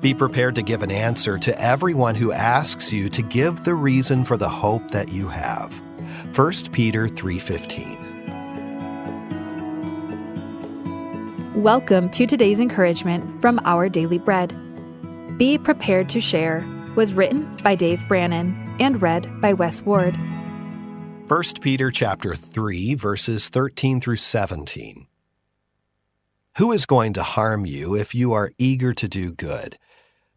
Be prepared to give an answer to everyone who asks you to give the reason for the hope that you have. 1 Peter 3:15. Welcome to today's encouragement from Our Daily Bread. Be Prepared to Share was written by Dave Brannon and read by Wes Ward. 1 Peter chapter 3, verses 13 through 17. Who is going to harm you if you are eager to do good?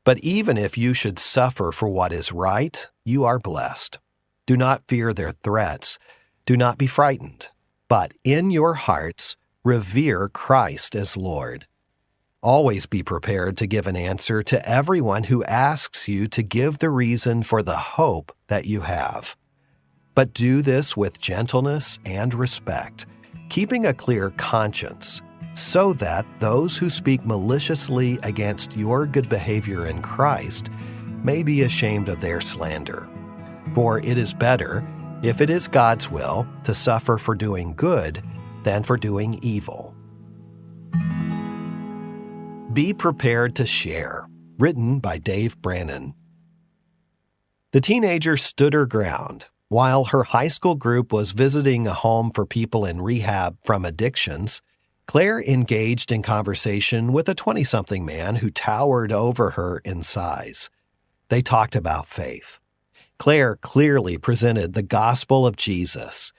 But even if you should suffer for what is right, you are blessed. Do not fear their threats. Do not be frightened. But in your hearts, revere Christ as Lord. Always be prepared to give an answer to everyone who asks you to give the reason for the hope that you have. But do this with gentleness and respect, keeping a clear conscience, so that those who speak maliciously against your good behavior in Christ may be ashamed of their slander. For it is better, if it is God's will, to suffer for doing good than for doing evil. Be Prepared to Share, written by Dave Brannon. The teenager stood her ground. While her high school group was visiting a home for people in rehab from addictions, Claire engaged in conversation with a 20-something man who towered over her in size. They talked about faith. Claire clearly presented the gospel of Jesus.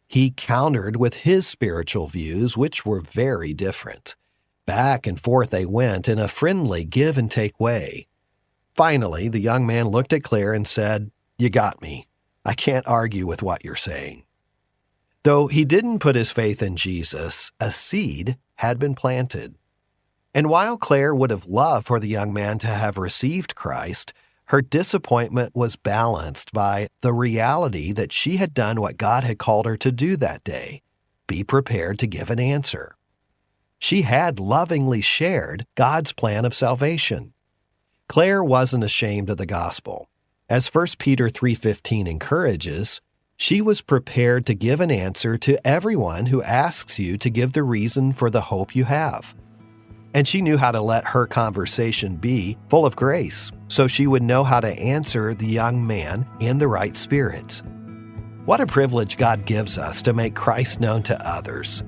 He countered with his spiritual views, which were very different. Back and forth they went in a friendly give-and-take way. Finally, the young man looked at Claire and said, "You got me. I can't argue with what you're saying." Though he didn't put his faith in Jesus, a seed had been planted. And while Claire would have loved for the young man to have received Christ, her disappointment was balanced by the reality that she had done what God had called her to do that day: be prepared to give an answer. She had lovingly shared God's plan of salvation. Claire wasn't ashamed of the gospel. As 1 Peter 3:15 encourages, she was prepared to give an answer to everyone who asks you to give the reason for the hope you have. And she knew how to let her conversation be full of grace, so she would know how to answer the young man in the right spirit. What a privilege God gives us to make Christ known to others.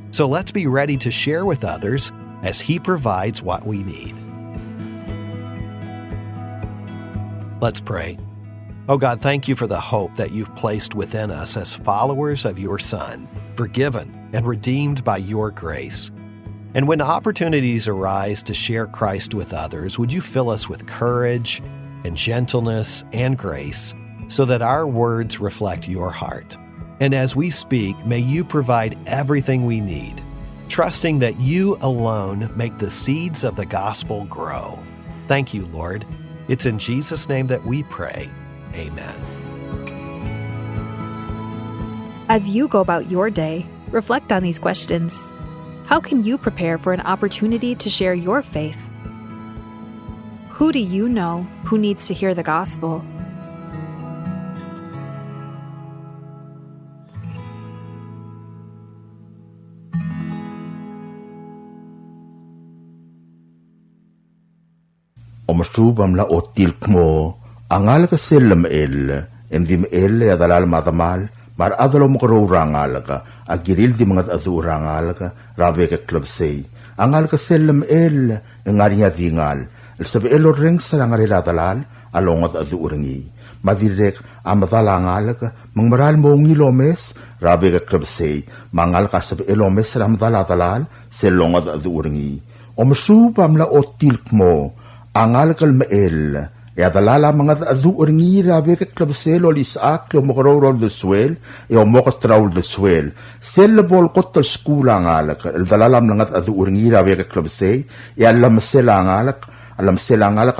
So let's be ready to share with others as He provides what we need. Let's pray. Oh God, thank you for the hope that you've placed within us as followers of your Son, forgiven and redeemed by your grace. And when opportunities arise to share Christ with others, would you fill us with courage and gentleness and grace so that our words reflect your heart? And as we speak, may you provide everything we need, trusting that you alone make the seeds of the gospel grow. Thank you, Lord. It's in Jesus' name that we pray. Amen. As you go about your day, reflect on these questions. How can you prepare for an opportunity to share your faith? Who do you know who needs to hear the gospel? Omasubam la otilk mo angal ka selam endim ya dalal matamal mar adalo mo rangal ka agiril di mga rangal ka rabe ka club say angal ka selam ngarinya vingal sabi elo reng sa ngari dalal along at adurangi madirek amadalangal ka mangmaral mo ngilomes rabe ka club say mangal ka sabi elomes ram dalal selong at adurangi omasubam la otilk mo angal kal mael ya dalala mga adurangi rabe ka klabsel o lisak lo mokorol de swel e o mokostraul de swel sel bol kotal skula ngalak el dalala mga adurangi rabe ka klabsel ya alam selangalak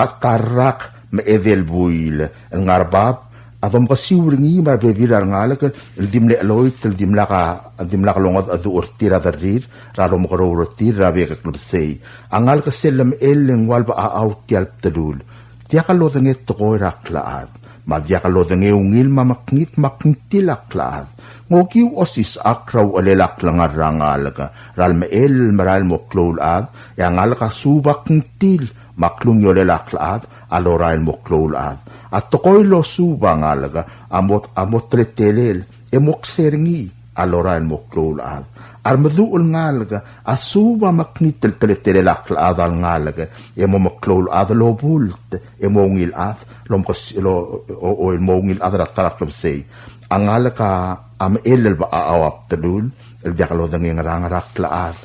at karak me evel buil ngarbab adom kasiuringi mar bebilar ngalak el dimle aloit el dimla longat adu urtira darir ralo mokorol tir rabe ka klabsel angal ka selam el ngwal ba out yalp tadul Diakalo denget tokoy raklaad, madiakalo denge ungil mamaknit maknitilaklaad. Ngokiw osis akraw alelak langar rangal ka, ralmeel maral mo klolad, yangal ka subak ntil, maklung yole laklaad, alorain mo klolaad. At tokoy lo suba ngalaga, amot tretelel, emokserngi, alorain mo klolaad. Armaduol ngalaga, asuba maknitel tretelel laklaad al ngalaga, emo maklolaad lo bult, emongil aad, o emongil aad ratarak say. Ang ngalaga, am elel ba aawap talul, el diakalo danging rangarak laad.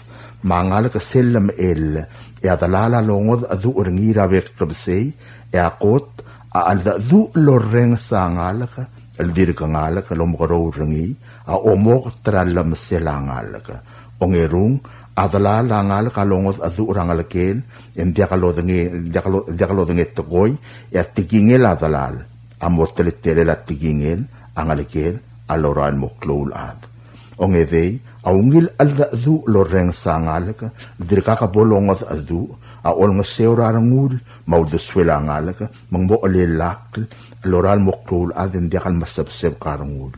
Mangala ka selam el adalala longod adu orngira vek klubsei akot alda du loreng sa ngala ka el dir ka ngala ka lomgoro rengi omok tralam selangala ka ongerung adalala ngala ka longod adu orangala ken diakalo dangi togoy tigingel adalal amotele la tigingel angalikel aloran mo klolad ongevei aungil alda du loreng sangalaka dirka ka bolongot adu aol nga seura rangul maudo swela ngalaka mangbo alelak loral mokrul adin diakal masabseb karangul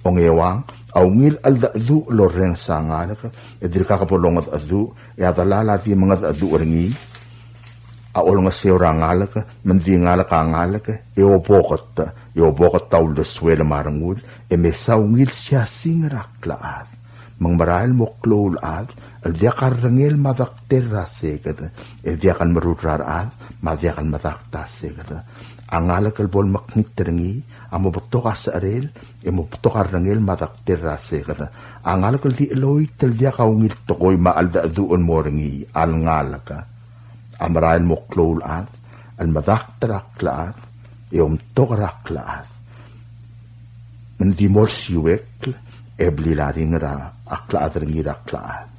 ongewang aungil alda du loreng sangalaka dirka ka bolongot adu ya dalala di mga adu oringi aol nga seura ngalaka mandi ngalaka eobokot taul do swela marangul mesaungil siya singraklaat mangmarahil mo klolad, aldiakan rangil madakter rasegat, aldiakan marurarad, madiakan madaktasegat. Ang alakal maknit rangi, amobotoka sa arel, amobotoka rangil madakter rasegat. Ang alakal di eloy, taldiaka ungil tokoy maalda duon mo rangi, al ngalaka. Amarahil mo klolad, al madakter aklaad, toka raklaad. Mandi mo siwek, eblilaring ra, aklaad ringira aklaad.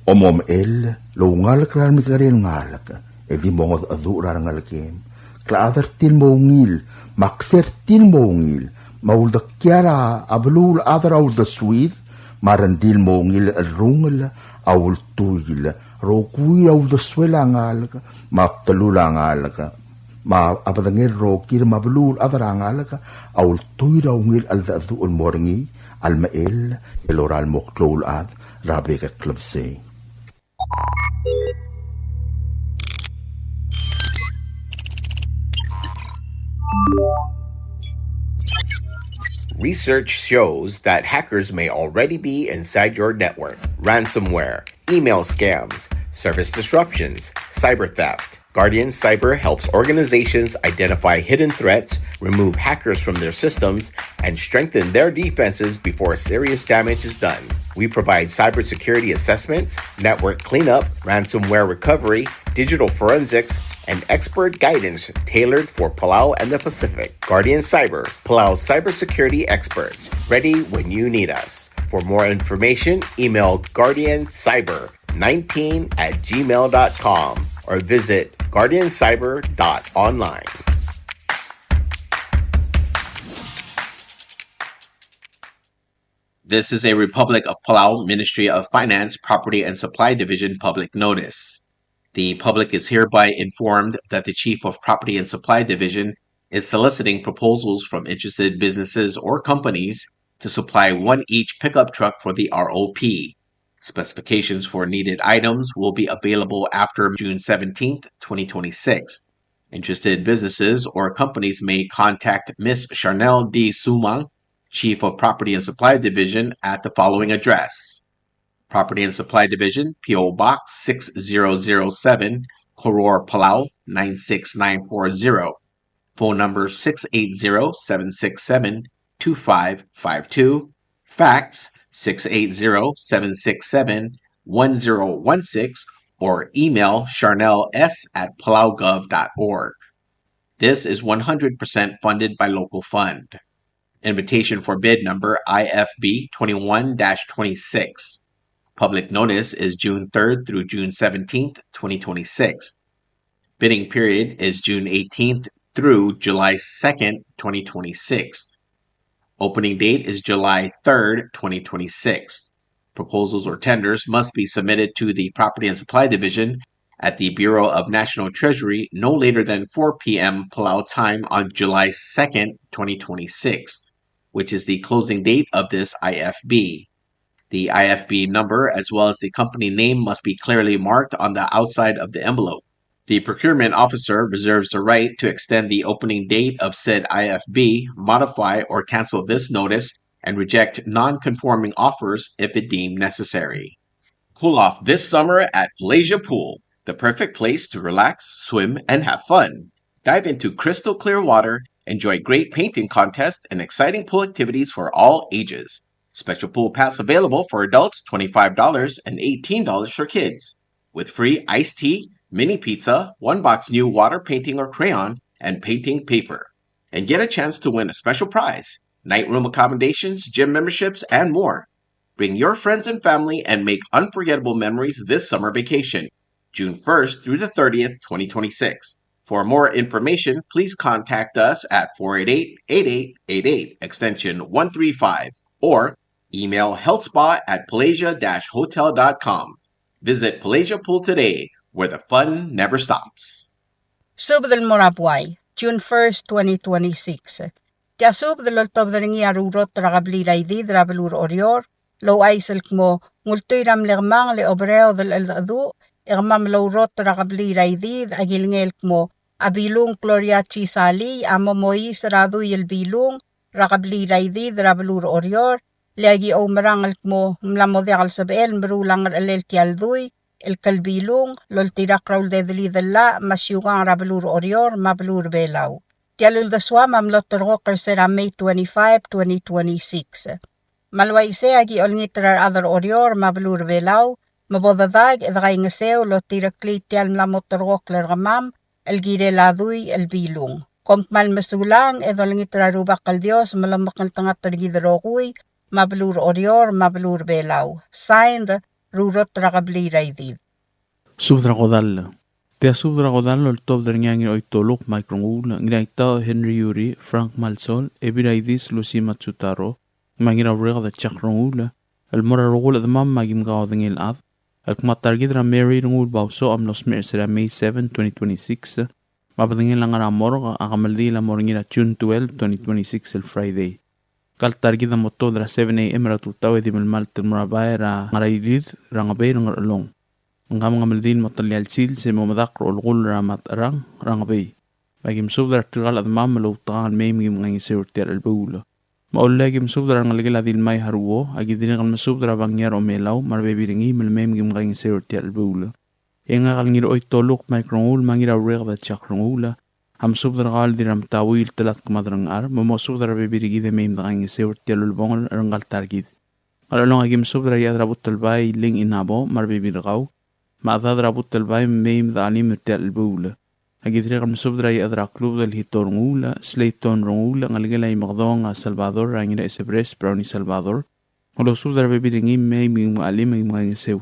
Omom el, lo ngalak rar mikaril ngalak, di mongod adu rar ngalakim. Klaadar til mongil, makser til mongil, maulda kiara ablul adar aulda suid, marandil mongil rungil, aul tuil, rokui aulda swela ngalak, maptalula ngalak, ma apadangil rokir mablul adar ngalak, aul tuira ungil alda adu morngi, almael eloral moklol ad rabe ka klubse. Research shows that hackers may already be inside your network. Ransomware, email scams, service disruptions, cyber theft. Guardian Cyber helps organizations identify hidden threats, remove hackers from their systems, and strengthen their defenses before serious damage is done. We provide cybersecurity assessments, network cleanup, ransomware recovery, digital forensics, and expert guidance tailored for Palau and the Pacific. Guardian Cyber, Palau's cybersecurity experts, ready when you need us. For more information, email guardiancyber19@gmail.com or visit guardiancyber.online. This is a Republic of Palau Ministry of Finance, Property and Supply Division public notice. The public is hereby informed that the Chief of Property and Supply Division is soliciting proposals from interested businesses or companies to supply one each pickup truck for the ROP. Specifications for needed items will be available after June 17th, 2026. Interested businesses or companies may contact Ms. Charnel D. Sumang, Chief of Property and Supply Division, at the following address: Property and Supply Division, P.O. Box 6007, Koror, Palau 96940. Phone number 680-767-2552. Fax 680-767-1016 or email charnels@palaugov.org. This is 100% funded by local fund. Invitation for bid number IFB 21-26. Public notice is June 3rd through June 17th, 2026. Bidding period is June 18th through July 2nd, 2026. Opening date is July 3rd, 2026. Proposals or tenders must be submitted to the Property and Supply Division at the Bureau of National Treasury no later than 4 p.m. Palau time on July 2nd, 2026, which is the closing date of this IFB. The IFB number as well as the company name must be clearly marked on the outside of the envelope. The procurement officer reserves the right to extend the opening date of said IFB, modify or cancel this notice, and reject non-conforming offers if it deemed necessary. Cool off this summer at Palasia Pool, the perfect place to relax, swim, and have fun. Dive into crystal clear water, enjoy great painting contests, and exciting pool activities for all ages. Special pool pass available for adults $25 and $18 for kids, with free iced tea, mini pizza, 1 box new water painting or crayon, and painting paper. And get a chance to win a special prize, night room accommodations, gym memberships, and more. Bring your friends and family and make unforgettable memories this summer vacation, June 1st through the 30th, 2026. For more information, please contact us at 488-8888, extension 135, or email healthspa@palasia-hotel.com. Visit Palasia Pool today, where the fun never stops. Mesubed Mora Buai, June 1st, 2026. Tiasub the Loltob the Ringiarurot Ragablida Drabalur Orior, Low Iselk mo, Multiram Lermang le Obreo del Eldu, Ermam Low Rot Ragablida Agilngelk mo, Abilung Gloriachi Sali, Amomois Radu Yel Bilung, Ragablida Drabalur Orior, Leagi Omerangal mo, Mlamodial Sabel, Mrulang El Tialdui, El Kalbilung, Loltirakraul de Lidella, Masyugan Rabalur Orior, Mablur Belau. Tialul the Swam am Lotterocker Sera May 25, 2026. Malwaise agi olngitrar other Orior, Mablur Belau, Mabodadag, Edraingaseo, Lotirakli Tial Mlamotterokler Ramam, El Gire Ladui, El Bilung. Kompmal Mesulang, Edolngitra Rubakal Dios, Malamakal Tangatar Gidrogui, Mablur Orior, Mablur Belau. Signed, Rurot Ragablida. Subdragodal. Tia subdragodal el top der nyangi oitoluk microngul, ngiraita Henry Yuri, Frank Malsol, Ebiraidis Lucy Matsutaro, Magira Rega the Chakrongul, El Mora Rogul the Mam Magim Gauding Ad, El Kmatargidra Mary Renguul-Bausoch am Los Mersera May 7, 2026, Mabadingin Langara Morga, Agamaldi la Morngira June 12, 2026, el Friday. Kaltargida Motodra 7 a.m. Ratutawe di Malmal Murabai ra Ngaraidid Rangabay Rangalong. Ngamaldin Motalial Sil se Momadakro Olgul Ramat Rang Rangabay. Bagim Subdar Tigal at Mamalo Tan Mamim Ngisur Ter el Bula. Maulagim Subdar Ngalgila din May Haruo, Agidin Masubdra Bangyar o Melau, Marbebiringi Melmemgim Ngisur Ter el Bula. Engal ngir oitoluk Microngul Mangira Reg the Chakrongula. Ham subdar diram tawil telat kmadrang ar, mamo subdar bebirigi de meim drang seur telul bongol rangal targid. Along agim subdar yadra butel bay ling inabo mar bebirgaw, ma adadra butel bay meim dalim tel bula. Agidregam subdar yadra club del hitorngula, sleiton rongula ngalgela imagdong Salvador rangira esebres browni Salvador. Olo subdar bebiringi meim alim imang seu.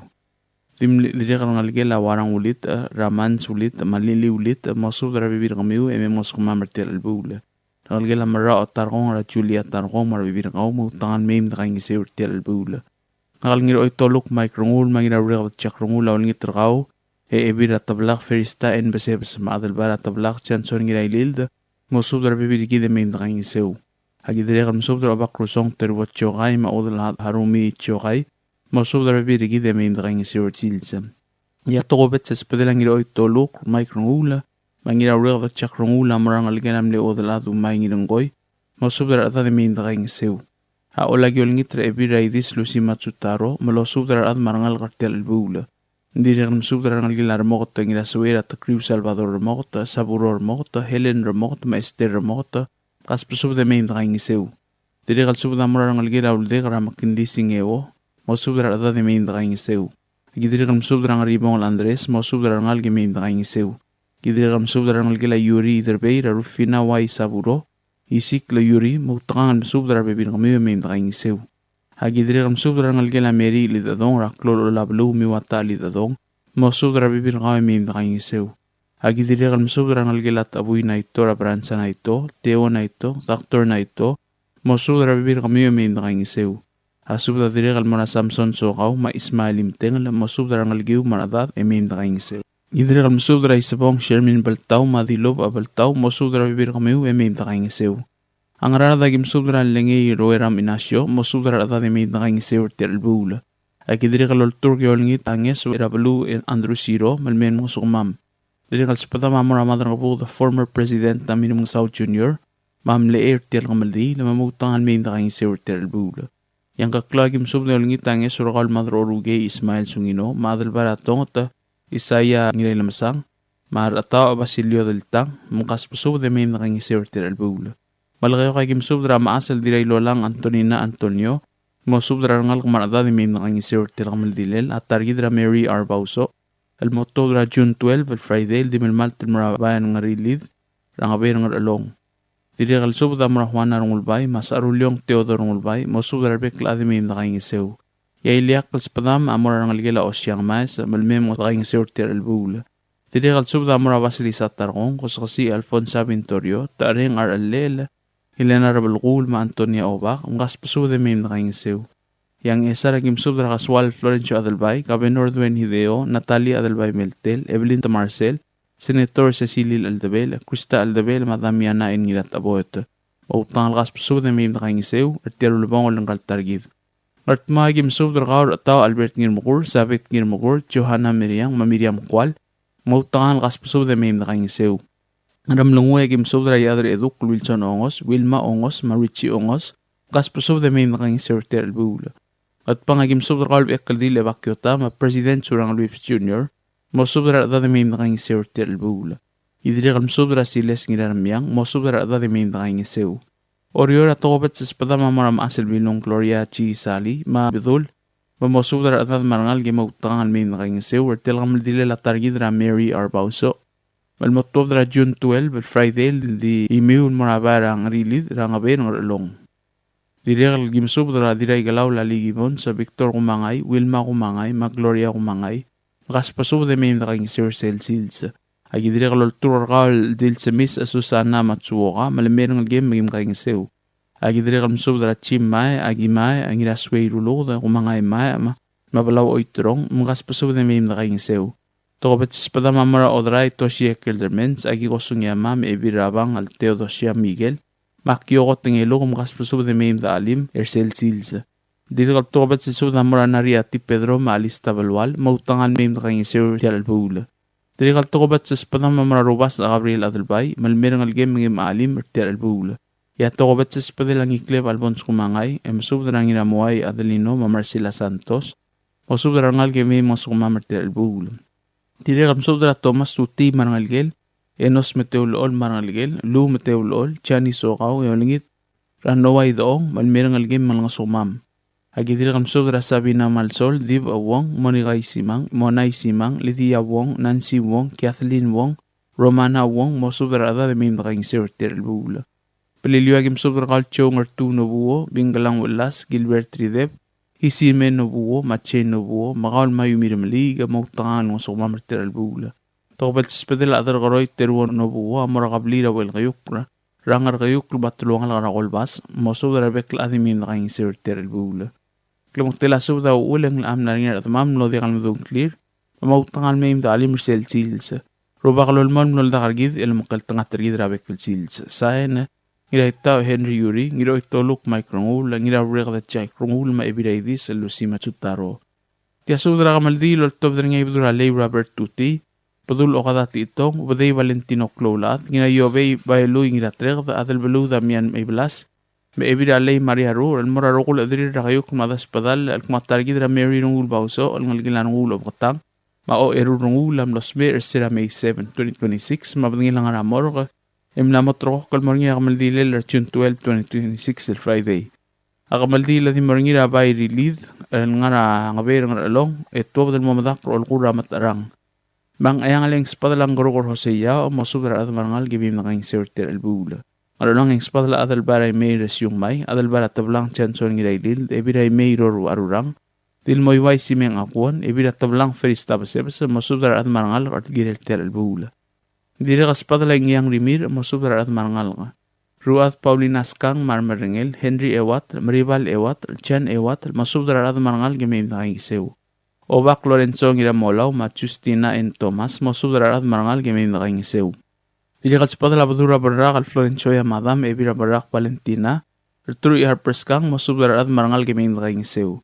Diregal ngalgela warang ulit, raman sulit, malili ulit, masudra bibir kamiu, mos kumamertel albula. Ngalgela mara targong ra Julia targong mar bibir kau mo tangan meim drang iseur tel albula. Ngalngir oitoluk microngul mangira reg chakrongul awlngit tergau, ebira tablaq ferista en besebes madal bara tablaq chanson ngira ililda, masudra bibir gide meim drang iseu. Hagi diregal masudra bakrusong terwat chogai ma odal harumi chogai. Masudra bibir gide meim drang iseur tilsam. Ya togobet se spedelangir oitoluk microngula, mangira reg chakrongula marang algenam le odal adu maingirangoy, masudra ada de meim drang iseu. Ha olagi olngitre Ebiraidis Lucy Matsutaro, malosudra ad marangal cartel albula. Direm subdra ngalgilar mogota ngira suera ta Crew Salvador mogota, Saburor mogota, Helen mogota, Maester mogota, kaspusubda meim drang iseu. Diregal subda marang algira uldegra makindising ewo, masudra ada de meim drang iseu. Gidirem subdra ngaribong Andres, masudra ngalgi meim drang iseu. Gidirem subdra ngalgila Yuri derbeira Rufina Wai Saburo, isik la Yuri mutrangan subdra bebir meim drang iseu. Hagidrem subdra ngalgila Mary lidadong raklolo lablu miwata lidadong, masudra bebir meim drang iseu. Hagidrem subdra ngalgila tabuy na ito, rabransa na ito, Teo na ito, Doctor na ito, masudra bebir meim drang iseu. Asubda diregal mara Samson sokaw ma Ismailim tengel masubda ngalgiu maradad meim drang iseu. Idregal masubda isabong Fermin baltaw madilob abaltaw masubda bibir meim drang iseu. Ang rada gimsubra lengi roeram inasyo, mosubra rada de may nakangisiw tirbula. Ay kidiri kalol turkyo lingit anges irablu in Andrew Siro, malmen mo sumam. Diri kal spada mamura madra po the former president na minimum South Junior, Mam Leer tir kamaldi, lamamutangan may nakangisiw tirbula. Yang kaklagim subra lingit anges urakal madra oruge Ismail Sungino, madal baratong at Isaya ngilay lamasang, marataw Basilio del Tang, mungkas puso de may nakangisiw tirbula. Malakayo kay gimsubra maasal diray lolang Antonina Antonio, mosubra ngal kumarada di may nakangisir tilang maldilel at targidra Mary R. Bausoch, almotodra June 12 at Friday di milmal tilmarabayan ng rilid, rangabay ng along. Diri kalsubra marahuana Renguul-Bausoch, mas arulyong Teodoro Renguul-Bausoch, mosubra bekla di may nakangisew. Yailiak kalspadam amora ng aligela o siyang mais, malmem mo nakangisir tiralbula. Diri kalsubra amora Basilisa Tarong, kusakasi Alfonso Vintorio, taring R. Hilena Renguul ma Antonia Obak, ang kaspaso de may nakangisiw. Yang isa naging subra kaswal Florencio Adelbay, Gobernador Duen Hideo, Natalia Adelbay Meltel, Evelyn Tamarcel, Senator Cecilil Aldabel, Krista Aldabel, Madamiana Engilat Aboet. Mautang al kaspaso de may nakangisiw, at tirulubong ng kaltargid. At maging subra kaur at tao Albert Ngirmukur, Sabit Ngirmukur, Johanna Miriam, Mamiriam Kwal, mautang al kaspaso de may nakangisiw. Ramlunguay gimsubra yadre eduk Wilson Ongos, Wilma Ongos, Marichi Ongos, kaspaso de may nakangisiw tirbula. At pangagim subra kalb ekaldil evakyota ma President Surang Luis Jr., mosubra da de may nakangisiw tirbula. Idiri kalm subra siles ngilaramyang, mosubra da de may nakangisiw. Orior at obat sa espada mamaram asal bilong Gloria Chi Sali, ma bidul, mosubra da marangal gimautangan may nakangisiw, at tilang maldile latargidra Mary R. Bausoch. Malmotodra June 12 Friday di imiun morabara ang rilid rangabay ng along. Diregal gimsubra diray galaw laligibon sa Victor Kumangay, Wilma Kumangay, Magloria Kumangay, makaspaso de may nakangisiw sils. Agi diregal ultural dil sa Miss Susana Matsuoka, malamerang game maging makangisiw. Agi diregal msubra Chimay, Agimay, ang ilasway rulo da Kumangay may, mabalaw o itrong, makaspaso de may nakangisiw. Tokobat espada mamara odray Toshia Kildermens, agi kosong yamam ebirabang al Teodosia Miguel, makyokot ng ilo kumakaspuso de may alim ersel silsa. Dirikal tokobat si Suda Moranari at Pedro maalis tabalwal, mautangan may nakangisir tialbula. Dirikal tokobat sa espada mamara robas a Gabriel Adelbay, malmerang algem ng maalim tialbula. Ya tokobat sa espada lang ikleb Alfonso Kumangay, emsubda ng inamuay Adelino Mamarcila Santos, o subda ng algem may mga sumamar tialbula. Tiri kam sobra Thomas Tuti marangalgel, Enos Meteulol marangalgel, Lu Meteulol, Chani Sokaw, Yolingit, Ranoway doong, malmirangalgem mga sumam. Agitiri kam sobra Sabina Malsol, Div Awong, Monikay Simang, Monay Simang, Lydia Wong, Nancy Wong, Kathleen Wong, Romana Wong, mo sobra ada de may nakangisiw tirbula. Paliliwagim sobra kalchong Artuno Buo, Bingalang Walas, Gilbert Trideb, Hisime no buo, mache no buo, makaul mayu mirimali, gamau tangan ng sumamar tirbula. Tokobat spedel adar karoy terwon no buo, amora kablira wel kayukra, rangar kayukra batulungan lang rakolbas, moso darabek laadimin na kayong sir tirbula. Klamutila subda ulang laam na rin at mamlo di kalmadong clear, mamau tangan may imda alim sel sils. Roba kalolman mlo da kargid, ilmukal tangat tergid rabek sils. Sayan ngira itaw Henry Yuri, ngira itoluk Mike Renguul, ngira rega Jack Renguul ma ebidaydis Lucy Matsutaro. Tiasudra kamaldilo al top da nga ibdura lay Robert Tuti, padul o kadati itong, ubaday Valentino Clolat, ngira yobay bayalo ngira treg, adal balu Damian Mayblas, ma ebida lay Maria Ro, al mora rokul adri rakayuk madas padal, al kumatargid ra Mary Renguul-Bausoch, al ngalgilan Renguul o katang, ma o eru Renguul am losbe ersira May 7, 2026, mabadangin lang nga ramor, Emlamot roko kalmorngi akamaldila June 12, 2026 Friday. Akamaldila di morngi rabay rilid nga ngabayr nga along eto del mamadak ro alqura matarang. Bang ayang aleng spadalang gorogor Hosea o mosubra at marangal gibim na kayong sirtir albula. Along ang spadala adal baray may resyong may adal bara tablang chanson ngi dailil ebiray may roru arurang. Dil moy way simeng akuan ebira tablang feristabasebas mosubra at marangal at girel tir albula. Diri kaspadala ngiyang rimir mosubra at marangal nga. Ruat Paulinas Kang Marmarengel, Henry Ewat, Maribal Ewat, Chan Ewat, masubra at marangal gimim na kayong Obak Lorenzo ngira Molaw, Justina and Thomas, mosubra at marangal gimim na kayong Dilikat spadala badura barak al Florencoya madam ebira barak Valentina. Retru ihar perskang masubdar at marangal gemeng kaing seu.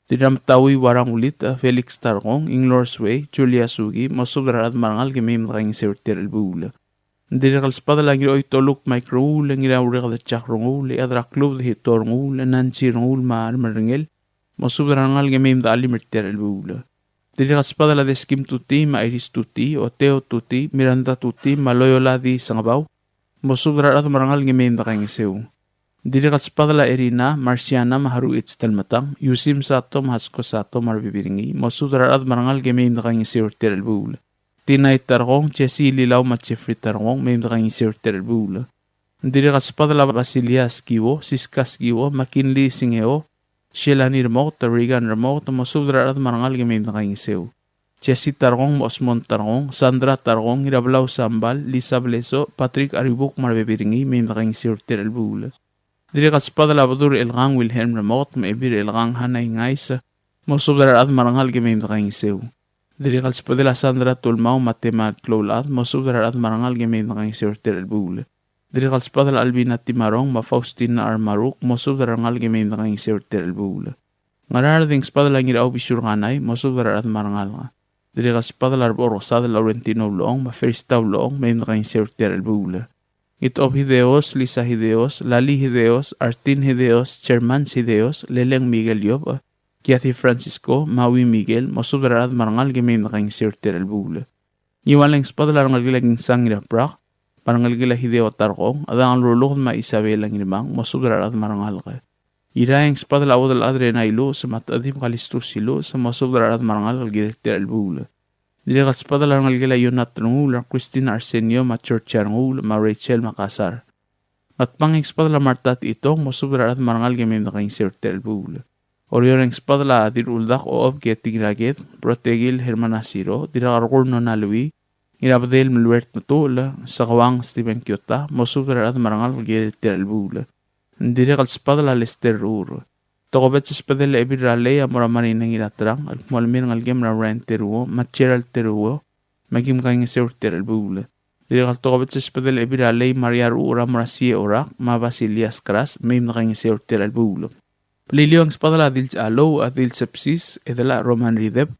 Tidam tawi warang ulit Felix Targong, Inglors Way, Julia Sugi, masubdar at marangal gemeng kaing seu terelbula. Dilikat spadala ngiro itoluk microul ngira urega de chakrongul adra club de hitorngul nanchi rongul maar marengel masubdar angal gemeng dali terelbula. Dilikat spadala de skim tuti ma iris tuti o teo tuti Miranda tuti maloyola di sangabaw masubdar at marangal gemeng kaing seu. Dilikat spadala Erina, Marciana maharu its telmatang, Yusim sato mahasko sato marbibiringi, masudra at marangal gemem da kang isir terelbul. Tinay targong, Chesi lilaw matchefri targong, mem da kang isir terelbul. Dilikat spadala Basilias kiwo, Siskas kiwo, McKinley singeo, Shelanir remote, Regan remote, masudra at marangal gemem da kang isir. Chesi targong, Osmond targong, Sandra targong, Irablaw sambal, Lisa Bleso, Patrick Aribuk marbibiringi, mem da kang isir terelbul. Dilikat spadala badur ilgang Wilhelm remote maibir ilgang hanay ngaisa masubdar at marangal gemem da kaing seu. Dilikat spadala Sandra tulmaw matemat klolat masubdar at marangal gemem da kaing seu terelbul. Dilikat spadala Albina Timarong ma Faustina Armaruk masubdar angal gemem da kaing seu terelbul. Ngarar ding spadala ngiraw bisur kanay masubdar at marangal nga. Dilikat spadala Rosada Laurentino Long ma Ferstaw Long mem da kaing seu terelbul. Itob Hideos, Lisa Hideos, Lali Hideos, Artin Hideos, Chairman Hideos, Leleng Miguel Yob, Kiathi Francisco, Maui Miguel, masubdar at marangal gemem da kaing sir terelbul. Iwalang spadala rangal gilaging sangira prak, parangal gila Hideo tarkong, adang lulukod ma Isabel ang ilimang, masubdar at marangal ka. Irayang spadala awdal adre na ilo, sa matadim kalistus ilo, sa masubdar at marangal gilaging terelbul. Dilikat spadala rangal gila Yonat Rengul, Christina Arsenio, Churcha Rengul, Rachel Makasar. At panging spadala Martat itong masubdar at marangal gemem da kaing sir terelbul. Orioreng spadala adir uldak o ob ketigraget, Protegil Hermanasiro, dirakarkur no nalui, Irabdel Melwert Matul, Sakawang Stephen Kyota, masubdar at marangal gilaging terelbul. Dilikat spadala Lester Ur. Tokobet sa spadala ebirale amora marinang ilatrang at kumalmir ng algem na rent teruo, material teruo, magim kaing sir terelbul. Dilikat tokobet sa spadala ebirale Maria Ura Marasia Orak, ma Basilias Kras, mim na kaing sir terelbul. Paliliyo ang spadala adil sa alo at adil sepsis, edala Roman Rideb,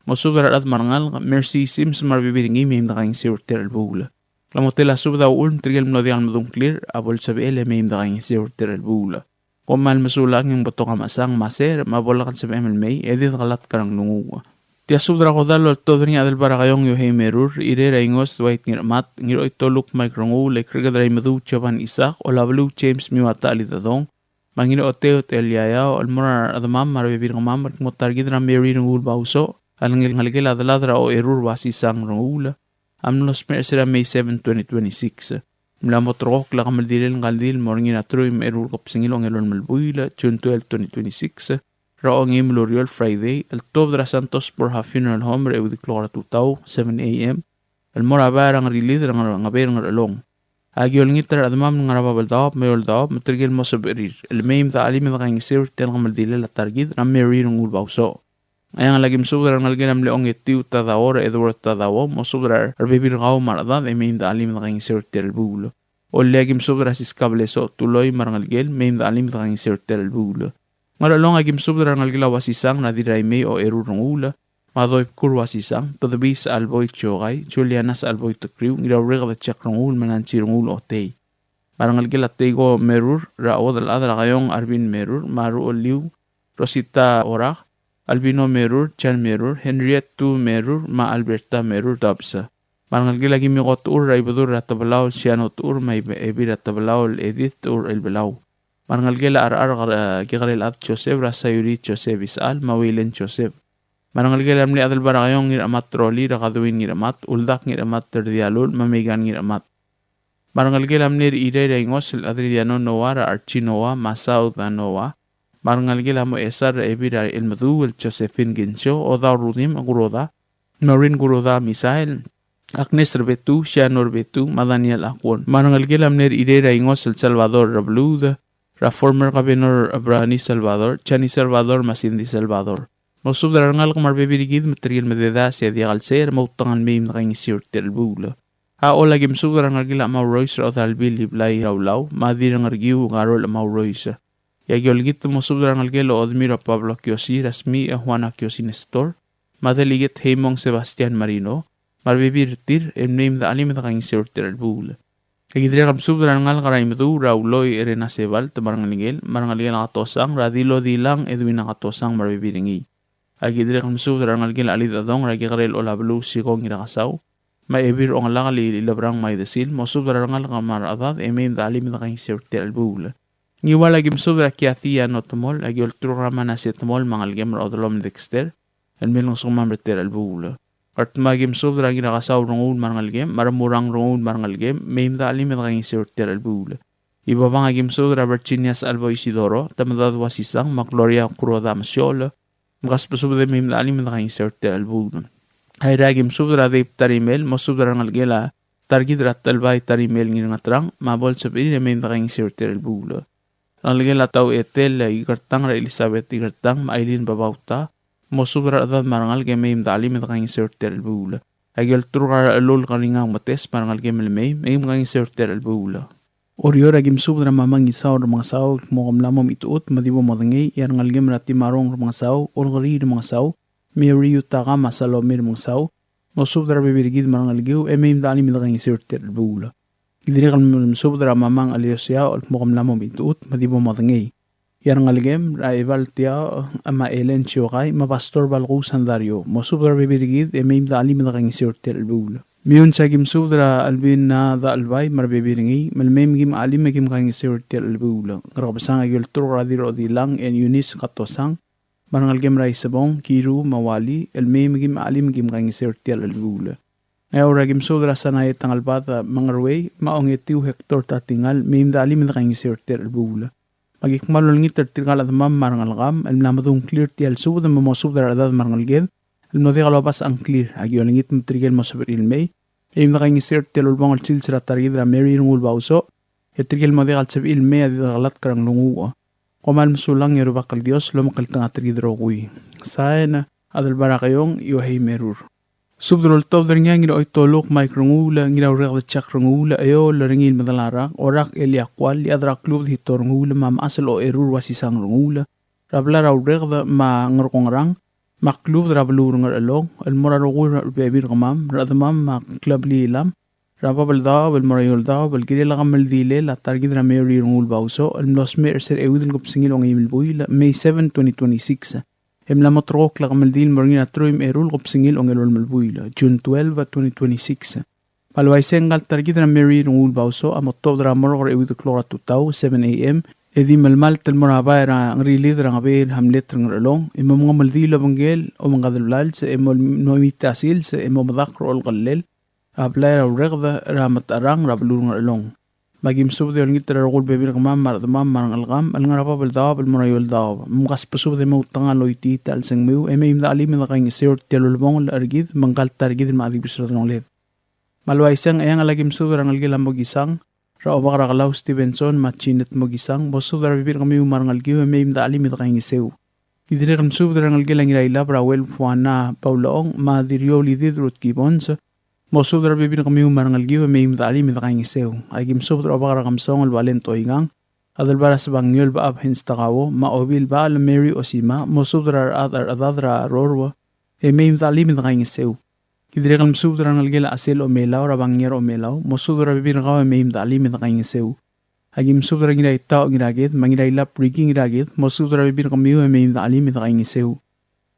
masubdar at marangal, Mercy Sims marbibiringi mim na kaing sir terelbul. Lamotela subdaw ulm trigel mnodiang madung clear, abol sabi ele mim na kaing sir terelbul. Kumal masulang yung bato kamasang maser, mabolakan sa MLMay, edit kalat karang lunguwa. Tia subdra ko dalo at todo niya adal para kayong yuhay merur, irera ingos white ngiramat, ngiro itoluk microngu, lekrigadray madu chaban isak, o lablu James miwata alitadong, mangino oteo telyayao, almora adamam marabibir kamam, at motargid na Mary Renguul-Bausoch, alang ngaligil adaladra o erur wasisang Renguul, amnos mersira May 7, 2026. Mula motorok la kamaldilil ngaldil morngin atro im erur kopsingilong elon malbuila June 12, 2026. Raong im L'Oreal Friday, el Tobdra Santos Borja Funeral Home rewid klora tutaw 7 a.m. El mora barang rilid ng ngaber ng along. Agiol ngitar adamam ng rababaldawap mayoldaw matrigil mo sa berir. El mayim da alim na kang isir ten kamaldilil at targid na Mary Renguul-Bausoch. Ayang lagim subdar ng alginam leong etiu tadawor Edward tadawo mo subdar arbibir gaw maradad ay mayim da alim na kang isir terelbul. O lagim subdar siskableso tuloy marangalgel mayim da alim na kang isir terelbul. Ngaralong agim subdar ng algila wasisang na diray may o eru Renguul, madoy kur wasisang, tadabis alboy chogay, Juliana sa alboy takriw, ngirawrega da chak Renguul manansi Renguul otay. Marangalgel at tego merur, rao dal adra kayong Arvin merur, maru o liw, Rosita Orak, Albino Merur, Chan Merur, Henriette Tu Merur, Ma Alberta Merur Dabsa. Marangalgil lagi mi ko tur raibadur ratabalaw siano tur may ebi ratabalaw edit tur elbalaw. Marangalgil ar gigalil at Joseph rasayuri Joseph isal mawilen Joseph. Marangalgil amli adal barakayong ngiramat troli rakaduin ngiramat uldak ngiramat terdialul mamigan ngiramat. Marangalgil amli ire rengos adriano Noah ra Archie Noah Masao da Noah. Marangalgil amo esar ebira el madu el Josephine Ginsho o da rudim guroda Marin guroda Misael Agnes Rebetu Shanor Betu Madaniel Akwon. Marangalgil amner irera ingos el Salvador Rabluda ra former governor Abrani Salvador Chani Salvador Masindi Salvador. Mosubdarangal kung marbibirigid material mededa siya diagal ser mautangan mayim na kang isir terelbula. O lagi msubdra ngalgila maurois ra dalbil hiblay rawlaw, madira ngargiu ngarol maurois. Yagiol gitu mosubdra ngalgila Odmira Pablo Kiosi rasmi Juana Kiosi Nestor, madaligit Heimong Sebastian Marino, marbibirtir name da alim da kang sirtir albul. Kagidira kam subdra ngal karay metu rawloy erena sebal tamarngalingel, marngalingel nakatosang radilo dilang edwin nakatosang marbibiringi. Agidira kam subdra ngalgil alid adong ragi karel olablu sikong irakasaw, maibir ong lakali ilabrang may desil, mosubdra ngal kamar adad emim da alim da kang sirtir albul. Ngiwala gim subdra kiatia notomol, agiol turama na setomol mangalgem rodolom dexter, elmilong sumam retir albul. Art magim subdra ginakasaw rungul marangalgem, maramurang rungul marangalgem, maim da alim da kang sirtir albul. Ibabang agim subdra Virginias Albo Isidoro, tamadad wasisang, makloria kuroda masyol, makas pasubda maim da alim da kang sirtir albul. Hayragim subdra deip tarimel, mosubdra ngalgela, targid ratalbay tarimel ngingatrang, mabol sabili maim da kang sirtir albul. Ngalgela tau etel, igartang ra Elizabeth igartang, mailin babauta, mosubra adad marangal ke maim da alim da kang sirtir albul. Agil turkar alul kalingang mates marangal ke maim kang sirtir albul. Orior agim subdra mamang isaw ng mga saw mo kamlamom ituot madibo madangay yan ngalgem rati marong ng mga saw orgari ng mga saw Mary utaka masalomir ng mga saw mosubra bibirigid marangal giu maim da alim da kang sirtir albul. Idiri kalmam subdra mamang aliosya mo kamlamom ituot madibo madangay. Yan ngalgem raival tiya ama Ellen Chiokay mapastor balku sandario mosubra bibirigid maim da alim da kang sirtir albul. Miyon sa gim subdra albin na da albay marbibiringi malmem gim alim gim kang sirtir albul. Karabasang agil turra diro dilang en Eunice katosang marangal gem raisabong kiru mawali elmem gim alim gim kang sirtir albul. Ngayon gim subdra sanay tangal bata mangarway maong etiu hektor tatingal maim da alim da kang sirtir albul. Magikmalol ngit tertinggal at mam marangalgam al namadung clear ti al subda mamosubdra adad marangalged al nodi kalabas ang clear agyo langit matrigel mosubir ilmay im na kang isert ti lulbang al silsira targidra Mary Renguul-Bausoch etrigel modi kal sab ilmay adid galat karang lunguwa komal musulang yerubak al Dios lumakal tanga targidro kuy saen adal barakayong yohay merur. Subdrol tov dringa ngira oy tolok maikrongula ngira urek da chakrongula ayo laringil madalara orak eliakwal li adra klub hitorngula mam asal o erur wasisang rongula rabla urek da ma ngrkongrang ma klub rablu ngar along al mora rogul bebir gamam radamam ma club li lam rababal da bal morayol da bal girela gamal dile la targid ra Mary Renguul-Bausoch al mlosme erser eudil gopsingil ong imil buila May 7 2026 Emla motrok la kamaldil marina troim erul kopsingil ong elol malbuila June 12 2026. Palau sengal targid na Mary Renguul-Bausoch amotov dra moror ewi the clora tutaw 7 AM edi malmal tel morabay ra ngrilid ra ngabe hamlet ngralong imo mga maldilo bangel o mga dalal sa emo noimitasil sa emo madakro ol kallel ablay ra regda ra matarang ra blur ngralong. Magim subde yung ngitra rogol bebir kamam maradamam marang algam al nga rapabal daw al morayol daw mukas pasubde mo tanga loyti tal sang meu emaim da alim na kang isir telulbong al argid mangkal targid maadi bisrat ng led malway sang ayang alagim subde ang algilam mogisang ra obak ra kalaw Stevenson machinet mogisang bosubde ra bebir kami marang algiw emaim da alim na kang iseu idire kam subde ang algilang iraila ra wel fuana Paulaong madirio lidid rut kibons mosubdra bibir kami umarang algiw maim da alim da kang iseu agim subdra obak rakam song al valento ingang adal baras bangyol ba ab hins takawo maobil ba al Mary Osima mosubdra adadra rorwa maim da alim da kang iseu kidire kam subdra ngalgela asel o melaw ra bangyer o melaw mosubdra bibir kaw maim da alim da kang iseu agim subdra gira itaw giragit mangira ilap rigging giragit mosubdra bibir kami maim da alim da kang iseu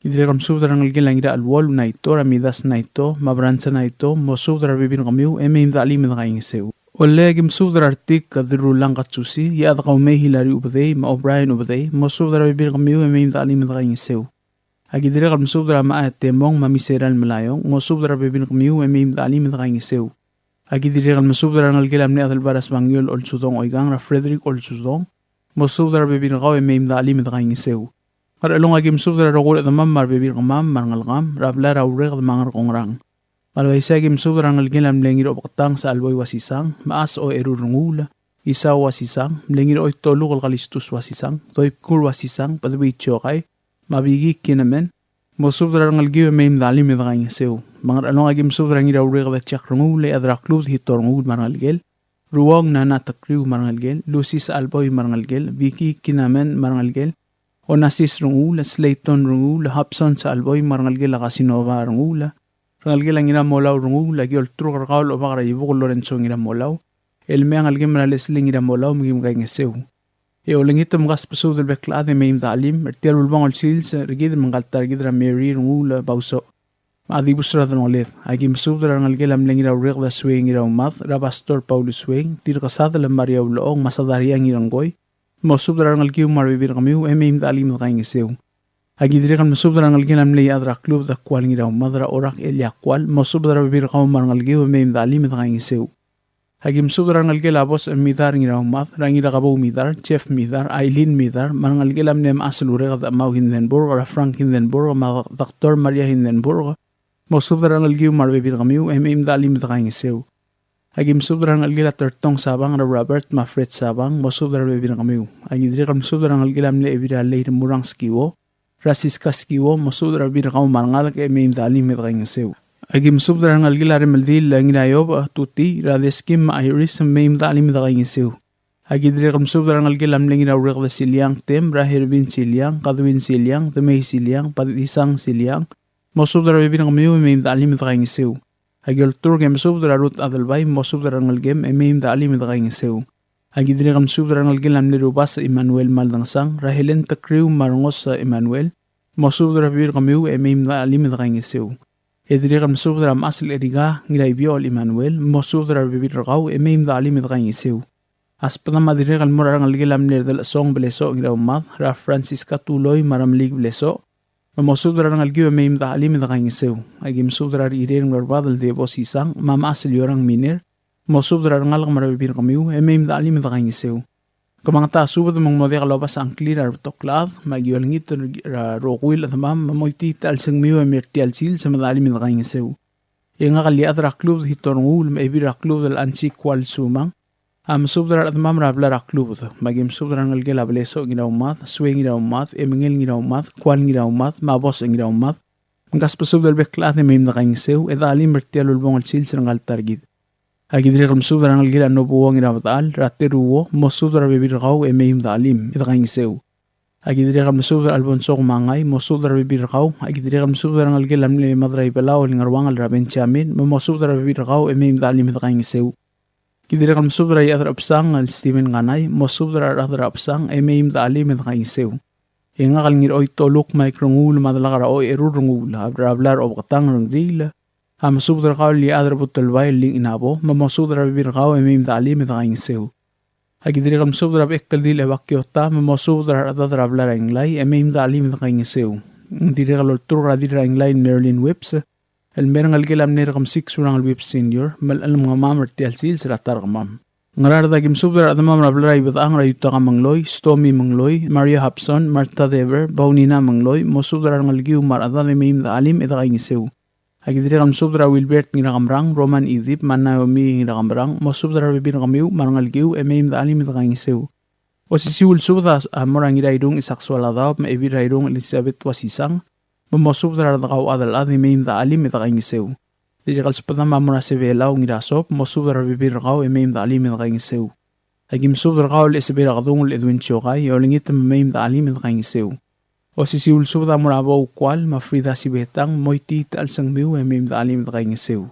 Idire kam subdra ngalgela ngira alwol na ito ramidas na ito mabransa na ito mosubdra bibin kamiu emaim da alim da kang iseu ole gim subdra artik kadru lang katsusi ya da kaw may Hilary ubday ma O'Brien ubday mosubdra bibin kamiu emaim da alim da kang iseu agidire kam subdra ma temong mamiseral malayong mosubdra bibin kamiu emaim da alim da kang iseu agidire kam subdra ngalgela ni adal baras bangyol ol sudong oigang ra Frederick ol sudong mosubdra bibin kaw emaim da alim da kang iseu Karalong agim subdra rogol at mamam marbibir kamam marangalgam rabla raurek at mangar kongrang. Malwaysa agim subdra ngalgilam lengir o paktang sa alboy wasisang maas o erurungula isa wasisang lengir o itoluk al kalistus wasisang toip kur wasisang padabi chokay mabigi kinamen Mesubed ngalgiu meim dalim idang seu. Mangar anong agim mesubed ngira uriga da chak Renguul adra klub hitor Renguul marangalgel. Ruwang nana takriu marangalgel. Lucis alboy marangalgel. Vicky kinamen marangalgel. Onasis Renguul, Slayton Renguul, Hobson sa alboy marangalgel Casinova Renguul. Rangalgel ngira molau Renguul lagi oltru gargaul obagara yibuk Lorenzo ngira molau. Elmeang algem nalesli ngira molau migim gaing seu. Olengita mga pesud del beklade meim dalim ertiar ulbang sils rigid mangaltar gidra Mary Renguul-Bausoch adi busra danolet agi mesud rangalgel amlengira urig da swing ira umat rabastor Paulus swing tir kasada la Maria ulong masadaria ngirangoy mesud rangalgiu marbibir kamiu meim dalim gaing seu agi dirikan mesud rangalgel amlei adra klub da kwal ngira umadra orak elia kwal mesud rabibir kam rangalgiu meim dalim gaing seu Hagim subran ngalgel abos midar ngira umat rangira kabo midar chef midar Eileen midar mangalgel amnem aslure gad mau Hindenburg ra Frank Hindenburg ma Dr. Maria Hindenburg mo subran ngalgiu marbibir kamiu dalim dagaing seu Hagim subran ngalgel tertong sabang ra Robert Mafred sabang mo subran bibir kamiu agi dire kam subran ngalgel amle evira leir murang skiwo Francisca skiwo mo subran bir kam mangal ke dalim dagaing seu Agi mesubed ngalgel arimaldil ngira yob tuti radeskim Iris meim dalim dagaing seu Agi dire kam mesubed ngalgel amlengira urig da siliang tem Hervin siliang Kadwin siliang Demay siliang Padisang siliang mesubed bibir kamiu meim dalim dagaing seu Agi oltur ke mesubed Ruth Adelbay mesubed ngalgem meim dalim dagaing seu Agi dire kam mesubed ngalgel amle Rubas Emmanuel Maldangsang Helen takriu marngos Emmanuel mesubed bibir kamiu meim dalim dagaing seu Edrigan mesubed asl eriga ngira ibiol Emmanuel mesubed bibir gaw meim dalim dagaing seu Aspada madirigan Mora ngalgel amle del song bleso ngira umat ra Francisca tuloy maramlig bleso mesubed ngalgiu meim dalim dagaing seu agi mesubed iren ngarbadal de bosisang mama asl yorang minir mesubed ngalg marabibir kamiu meim dalim dagaing seu Kamangta subad mong model lobas ang clear ar toklad magyol ngit ra rokuil at mam mamoyti tal sing miu emertial sil sa madalim dagaing seu Inga kali adra klub hitor Renguul maibir klub del ansi kwal sumang subdra at mam rabla ra klub magim subdra ngalgel ableso ngira umat swing ngira umat emengel ngira umat kwal ngira umat mabos ngira umat ngas pesubdel beklat meim dagaing seu edalim mertial ulbong sil sangal targid Agi dire kam subdra ngalgel no buwang ira batal rateruwo mesubdra bibir gaw meim dalim dagaing seu Agi dire kam mesubed albonsok mangay mesubed bibir gaw agi dire kam mesubed ngalgel amle madray Palau ngarwangal ra Benjamin mesubed bibir gaw meim dalim dagaing seu Agi dire kam mesubed adra apsang al Steven nganay mesubed adra apsang meim dalim dagaing seu Inga kal ngir oy toluk may Renguul madalaga oy eru Renguul ablar obgatang rengril mesubed gaw li adra butulbay ling inabo mesubed bibir gaw meim dalim dagaing seu Agi dire kam mesubed ekkel dil evakyota mesubed adra ablar inglay meim dalim dagaing seu dire kal tur radira inglay Merlin Whips el merang algel amner kam 6 urang Whips senior mal al mga mamar tial sil sratar kamam ngarar da kim mesubed adamam ablar ibang ra yuta kamangloy Stormy mangloy Maria Hobson Martha Dever Baunina mangloy mesubed ngalgiu mar adha meim dalim dagaing seu Agi dire kam mesubed Wilbert ngira kamrang Roman Idip Naomi ngira kamrang mesubed bibir kamiu marangalgiu meim dalim dagaing seu Osisiul subda Mora ngira irung isaksual adab maibir irung Elizabeth wasisang mesubed dagaw adal meim dalim dagaing seu dire kal spada Mora sevelaw ngira sop mesubed bibir gaw meim dalim dagaing seu Agi mesubed gaw Elizabeth gadung Edwin Chogay olingit meim dalim dagaing seu Osisiul subda Mora baw kwal mafrida si betang moyti tal sang miu meim dalim dagaing seu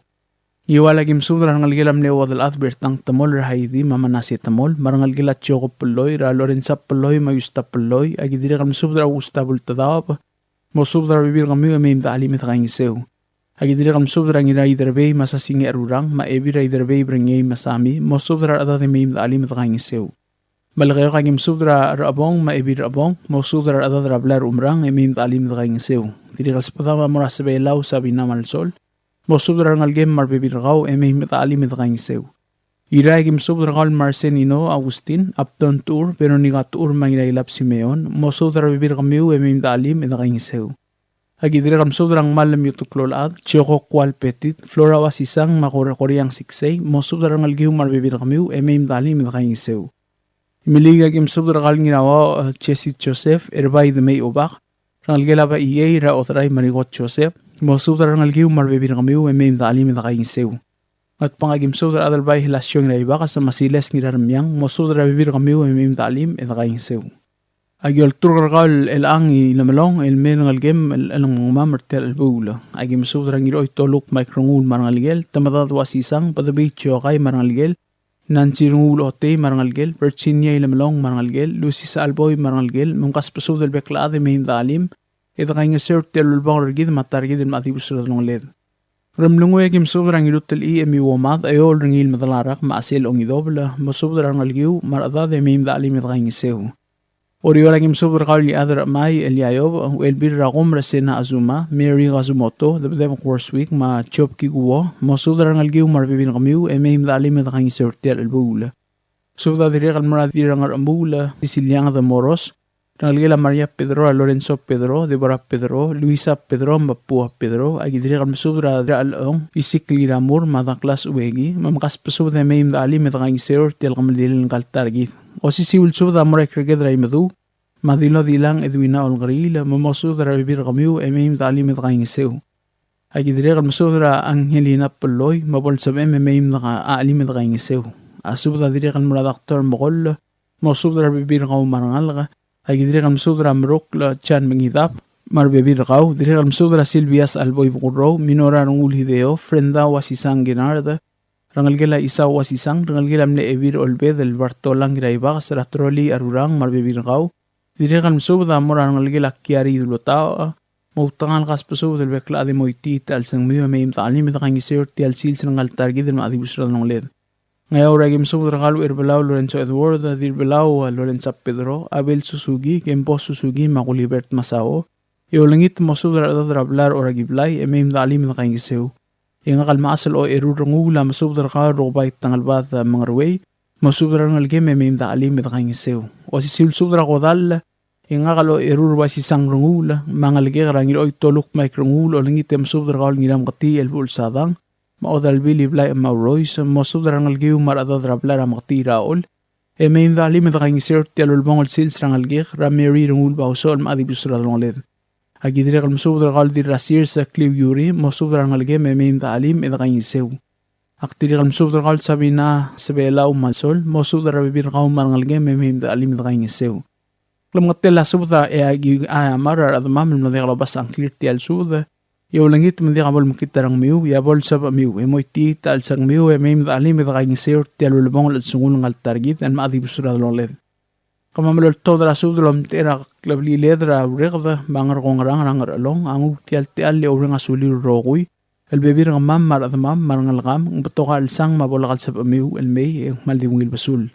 Iwala kim subdra ngalgel amle wadal bertang tamol rahaydi mamanasi tamol marangalgel at choko peloy ra Lorenza peloy mayusta peloy agi dire kam subdra ustabul tadap mo subdra bibir kami meim dalim dagaing seu agi dire kam subdra ngira iderbey masasingi arurang ma ebira iderbey brengey masami mo subdra adade meim dalim dagaing seu Malagayo kagim subdra rabong maibir rabong mo subdra adadra blar umrang meim dalim dagaing seu dire kaspatama Mora sebelaw sabi namal sol mo subdra ngalgem marbibir gaw meim dalim dagaing seu Ira gim subdra gal Marcenino Agustin Upton Tour pero niga tour mangilailap Simeon mo subdra bibir kamiu meim dalim dagaing seu Agi dire kam subdrang malam yutuklolad Choko kwal petit Flora wasisang makoreang siksay mo subdra ngalgiu marbibir kamiu meim dalim dagaing seu Miliga kim subdra gal ngirawa Chesi Joseph erbay de may obak Rangalgela ba iye ra otray marigot Joseph. Mosubra rangalgiu marbebir kamiu emem da alim da kaing seu. At pangagim sudra adal bay hilasyon na iba sa masiles ni Ramyang mosudra bibir kamiu emem da alim da kaing seu. Agyol turgal el angi lamalong el menang algem el mamam tel bula. Agim sudra ngiro itoluk microngul marangalgel tamadad wasisang padabi chokay marangalgel. Nancy Renguul ote marangalgel, Virginia lamalong marangalgel, Lucy sa alboy marangalgel, mungkas paso del beklaade mehim da alim. Ito kaya nga sir telulbang ragid matargid el matibus ng led. Ramlungo yakim sobrang ilutel emi wamad ayol rangil madalarak maasil ong idobla masobrang algiu maradad mehim da alim ito kaya nga sew. Oriol yakim sobrang kawli adar may Eliayob elbir rakom rasena azuma Mary Gazumoto the Devon Course Week ma chop kiguwo masobrang algiu marbibin kamiu mehim da alim ito kaya nga sir tel albula. Sobra direk almaradirang arambula Siciliana de Moros. Rangalgela Maria Pedro, Lorenzo Pedro, Deborah Pedro, Luisa Pedro, Mapua Pedro, agidiri kal masubra along, isikli ramur, madaklas uwegi, mamakas pasubra mayim da alim at kang iseur, tel kamaldilin kaltargit. O sisiwil subra amorek regedra imadu, madilo dilang edwina olgarila, mamasubra bibir kamiu, mayim da alim at kang iseu. Agidiri kal masubra Angelina Peloy, mabolsabem mayim da alim at kang iseu. Asubra diri kal muradaktor mogol, masubra bibir kau marangalga, ay dire kam sudra Merokla chan mengidap marbebir kau dire kam sudra Silvias alboy bukuro minora Renguul hideo frenda wasisang ginarda rangalgela isa wasisang rangalgela mle evir olbe del bartolang graiba saratroli arurang marbebir kau dire kam sudra mora rangalgela kiari dulotao mautangal kas paso del bekla de moiti tal sang miyo meim talim ta kang isir ti al sil sang altargi del madibusra ng led. Ngayon ragim subra kalu Irbelau Lorenzo Edward, Irbelau Lorenzo Pedro, Abel Susugi, Kempo Susugi, Makulibert Masao, iolangit mo subra dadrablar o ragiblay, emem dalim na kayong gisew. Yung akalmaasal o irurungula, masubra ka robait tangalbat mga ruway, masubra ngalgem emem dalim na kayong gisew. O si sil subra kodal, yung akalo irurwa si sang rungula, mga lagi karangil o itoluk maik rungul, o langit masubra ka ngiram kati elbulsadang, maodal bili blay mauroys mosudra ngalgiu marada drablar amakti raol emeim dali med kang sir telulbong sils rangalgih rameri Renguul-Bausoch madibusra longlet agidre kal mosudra kal dir rasir sa kliw yuri mosudra ngalge emeim dali med kang sew aktiri kal mosudra kal sabina Palau malsol mosudra bibir kau marangalge emeim dali med kang sew klamgatela subda e agi amara admam no de globas ang clear tial subda Yo langit mandi kabol makitarang miu, yabol sa miu, emoiti tal sang miu, emem alim ita kayong sir, tialo labong at sungun ng altargit, and maadibusra loled. Kamamalol to dra sudlom tera klabli ledra regda, bangar kong rangar along, ang tial tial li orang asuli rokoy, elbebir ng mamar at marangalgam, ang batoka alsang mabolakal sa miu, elmay, maldingwil basul.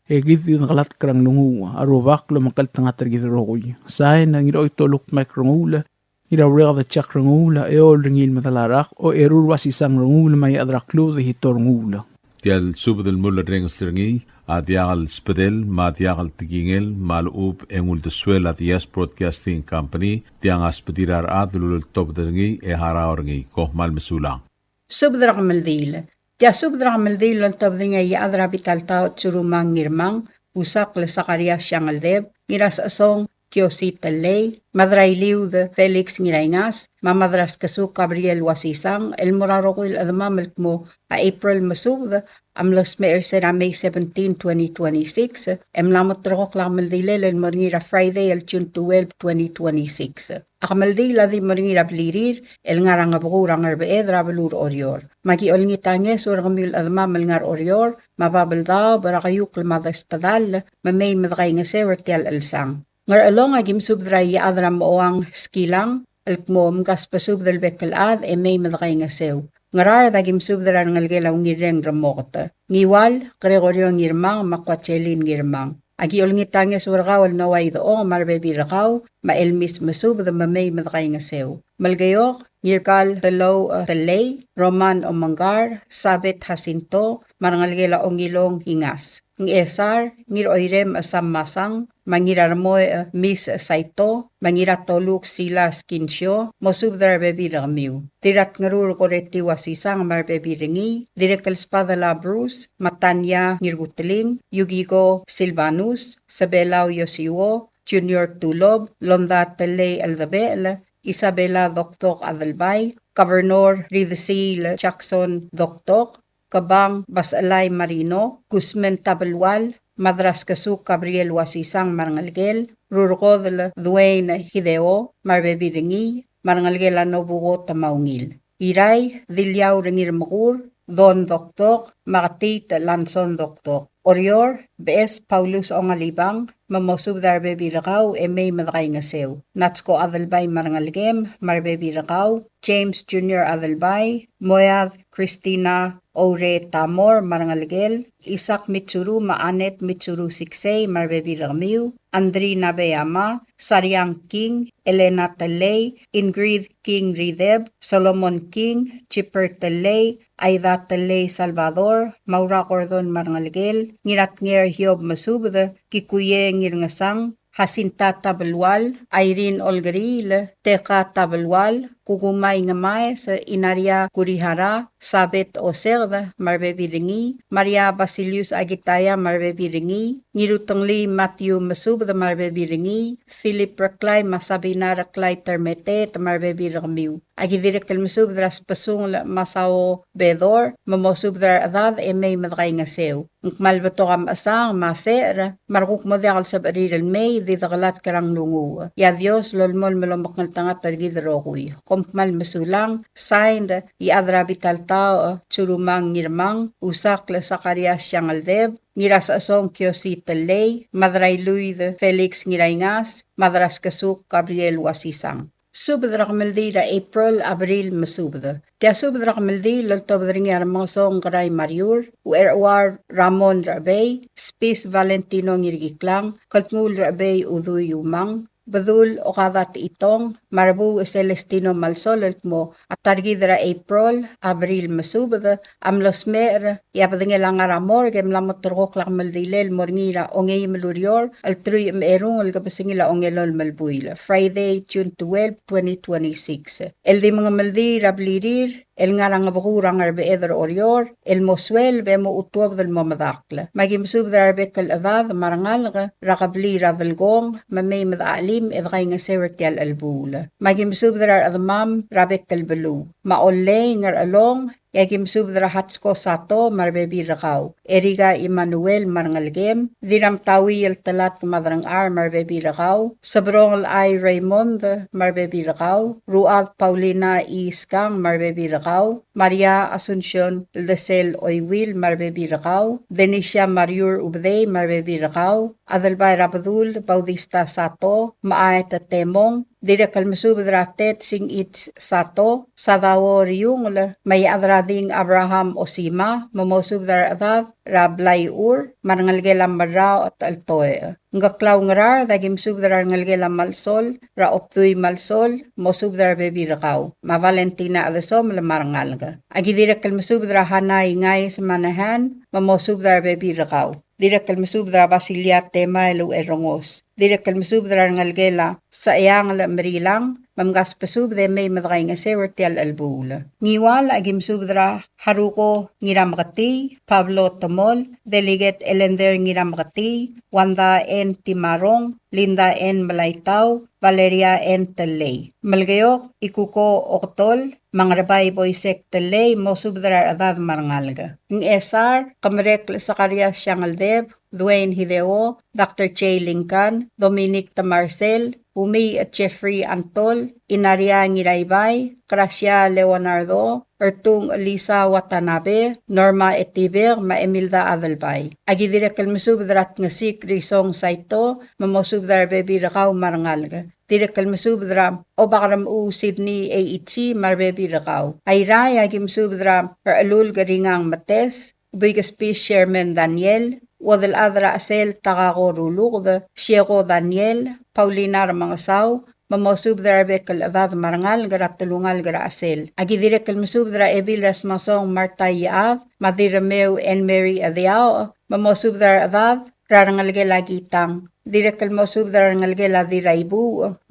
Egit yung kalat karang lungu, arubak lumakal tangatargit rokoy. Sahin ang ito itoluk makrongula, Irawrega da chak Renguul eol ringil matalarak o erur wasisang Renguul may adraklo de hitor Renguul. Tial subdel mulla reng stringi adiagal spedel ma adiagal tigingel malub engul de suela dias broadcasting company tiang aspedirar adlul top dringi e haraorngi ko mal mesulang. Subdrak maldil. Tia subdrak maldil al top dringi adra bital tao tsurumang ngirmang usak le Sakarias siyang aldeb ngiras asong Kiosita Ley, Madray Liu de Felix Ngiraingas, Mamadras Kasu Gabriel Wasisang, El Morarokil Adamamel mo a April Mesubed, Amlos Mayor Sera May 17, 2026, Lamot Rokok Lamaldile El Moringira Friday El June 12, 2026. Akamaldila di Moringira Blirir, El Ngarang Aburang Arbeed Rabelur Orior. Magi Olngitanges or Gamil Adamamel Ngar Orior, Mababel Dao, Barakayuk Lamada Espadal, Mamay Madray Ngasewer Tial El Sang. Ngar along agim subdray adram oang skilang, alkmom kas pasubdal bekalad e may madakay nga sew. Ngarar dagim subdra ngalgelaw ngireng ramokta. Ngiwal, Gregorio ngirmang, makwatselin ngirmang. Agi olngitanges wargawal naway doong marbebirakaw, maelmis masubda mamay madakay nga sew. Malgayok, ngirkal telaw talay, Roman o Manggar, Sabet Jacinto, marangalgela o ngilong hingas. Ng esar, ngir oirem asam masang, mangirarmoy Miss Saito, mangiratoluk Silas Kinsyo, mosubdar bebiramiw. Tirat ngarur koreti wasisang marbebiringi, direkal spada la Bruce, Matanya ngirgutling, Yugigo Silvanus, Sabelaw Yosiwo, Junior Tulob, Londa Tele Aldabel, Isabela Doktok Adalbay, Governor Ridicil Jackson Doktok, Kabang Basalay Marino, Guzman Tabalwal, Madras Kasuk Gabriel Wasisang Marangalgel, Rurgodl Dwayne Hideo, Marbebiringi, Marangalgel Anobugo Tamaungil. Iray, Dilyaw Ringir Magur, Don Doktok, Makatit Lanson Doktok. Orior, B.S. Paulus Ongalibang, Mamosub Darbebi Rakaw, May Madakay Ngasew. Natsko Adalbay Marangalgem, Marbebi Rakaw, James Jr. Adalbay, Moyav Christina Ore Tamor Marangalgel, Isak Mitsuru Maanet Mitsuru Siksay Marbebi Ramiu, Andri Nabeyama, Saryang King, Elena Talay, Ingrid King Rideb, Solomon King, Chipper Talay, Aida Talay Salvador, Maura Cordon Marangalgel, Ngirat Nger Hiob Mesubed, Kikuye Ngirngasang, Jacinta Tabalwal, Irene Olgaril, Teka Tabalwal, Kugumay Ngamay sa Inaria Kurihara, Sabet Oserda, Marbebiringi, Maria Basilius Agitaya, Marbebiringi, Nirutangli Matthew Mesubed, Marbebiringi, Philip Raklay, Masabina Raklay Termete, Marbebiramiu. Agidirek Mesubed ras pasung Masao Bedor, Mamosubdar Adad, May Madray Ngasew. Nkmalbato kam asang maser, markuk model sa bariral may, di dakalat karang lungu. Ya Dios, lolmol melomakal tangat targidrokuy. Kompmal mesulang, signed, iadra vital tao, churumang ngirmang, usak la Sakarias siyang aldeb, ngiras asong Kyosi Talay, Madray Luid Felix Ngirayngas, Madras Kasuk Gabriel Wasisang. Subdrak Meldira April, Abril Mesubda. Tia subdrak Meldi, Loltobdring Armosong Garay Mariur, Uerwar Ramon Rabey, Spis Valentino Ngirgiklang, Kaltmul Rabey Uduy Umang, Badul Okadat Itong, Marbu Celestino Malsol mo at targidra April, Abril Mesubda, Amlos Mer, Yabdingelang Aramor, Gemlamot Turgok Lak Maldilel, Morngira, Ongay Melurior, Altrui Merung, Algapasingila Ongelol Malbuil, Friday, June 12, 2026. El di mga Maldi, Rablirir, el ngarang abakurang arbe eder orior, el moswel bemo utuab del momadakla. Magim subdar arbe kal adad marangalga, rakabli ravelgong, mamay madalim edgay nga sewertial albula. Magim subdar adamam rabe kal belu. Maolay ngar along, Yagim subdra hatsko sato marbebi rakaw. Eriga Emmanuel marangalgem, diram tawi el talat kumadrang ar marbebi rakaw. Sabrong ay Raymond marbebi rakaw. Ruad Paulina Iskang marbebi rakaw. Maria Asuncion Ldesel Oywil marbebi rakaw. Denisha Mariur Ubday marbebi rakaw. Adalbay Rabadul Bautista Sato, Maay Tatemong, Dira kalmasubdratet sing it sato, sadawo riyungla, may adrading Abraham Osima, mamosubdar adad, rablay ur, marangalgelam marao at altoe. Ngaklaw ngarar, dagim subdar ngalgelam malsol, raoptuy malsol, mosubdar bebi rakaw. Ma Valentina adesom la marangalga. Agidira kalmasubdra hanay ngay sa manahan, mamosubdar bebi rakaw. Dira kalmasubdra Basilia tema elu erongos. Dira kalmasubdra ngalgela sa iyang merilang, mamgas pasubde may madagay nga sewertial albula. Ngiwal agim subdra Haruko Ngiramkati, Pablo Tomol, Delegate Elender Ngiramkati, Wanda N. Timarong, Linda N. Malaytaw, Valeria N. Talay. Malgayok, Ikuko Oktol, Mangrabay Boysek Talay, Mosubdra Adad Marangalga. Ng SR, Kamarek Zacarias Siangaldev, Dwayne Hideo, Dr. Che Lincoln, Dominic Tamarcel, Umi at Jeffrey Antol, Inaria Ngiraybay, Gracia Leonardo, Ertung Lisa Watanabe, Norma Etiber, Maemilda Adelbay. Agidira kalmasubdrat ngasik risong saito, mamosubdar bebi rakaw marangalga. Dira kalmasubdra o bakaram u Sydney A.E.T. marbebi rakaw. Ayray agim subdra alul garingang mates, Bigas Peace Chairman Daniel, Wadal Adra Asel Takako Rulugda, Sieko Daniel, Paulina Ramangasaw, mamosubdra bekal adad marangal gara tulungal gara asel. Agidira kalmasubdra Evil Rasmasong Marta Yaab, Madira Meu and Mary Adiao, mamosubdra adad rarangalge lagitang. Dira kalmasubdra rangalge ladira ibu,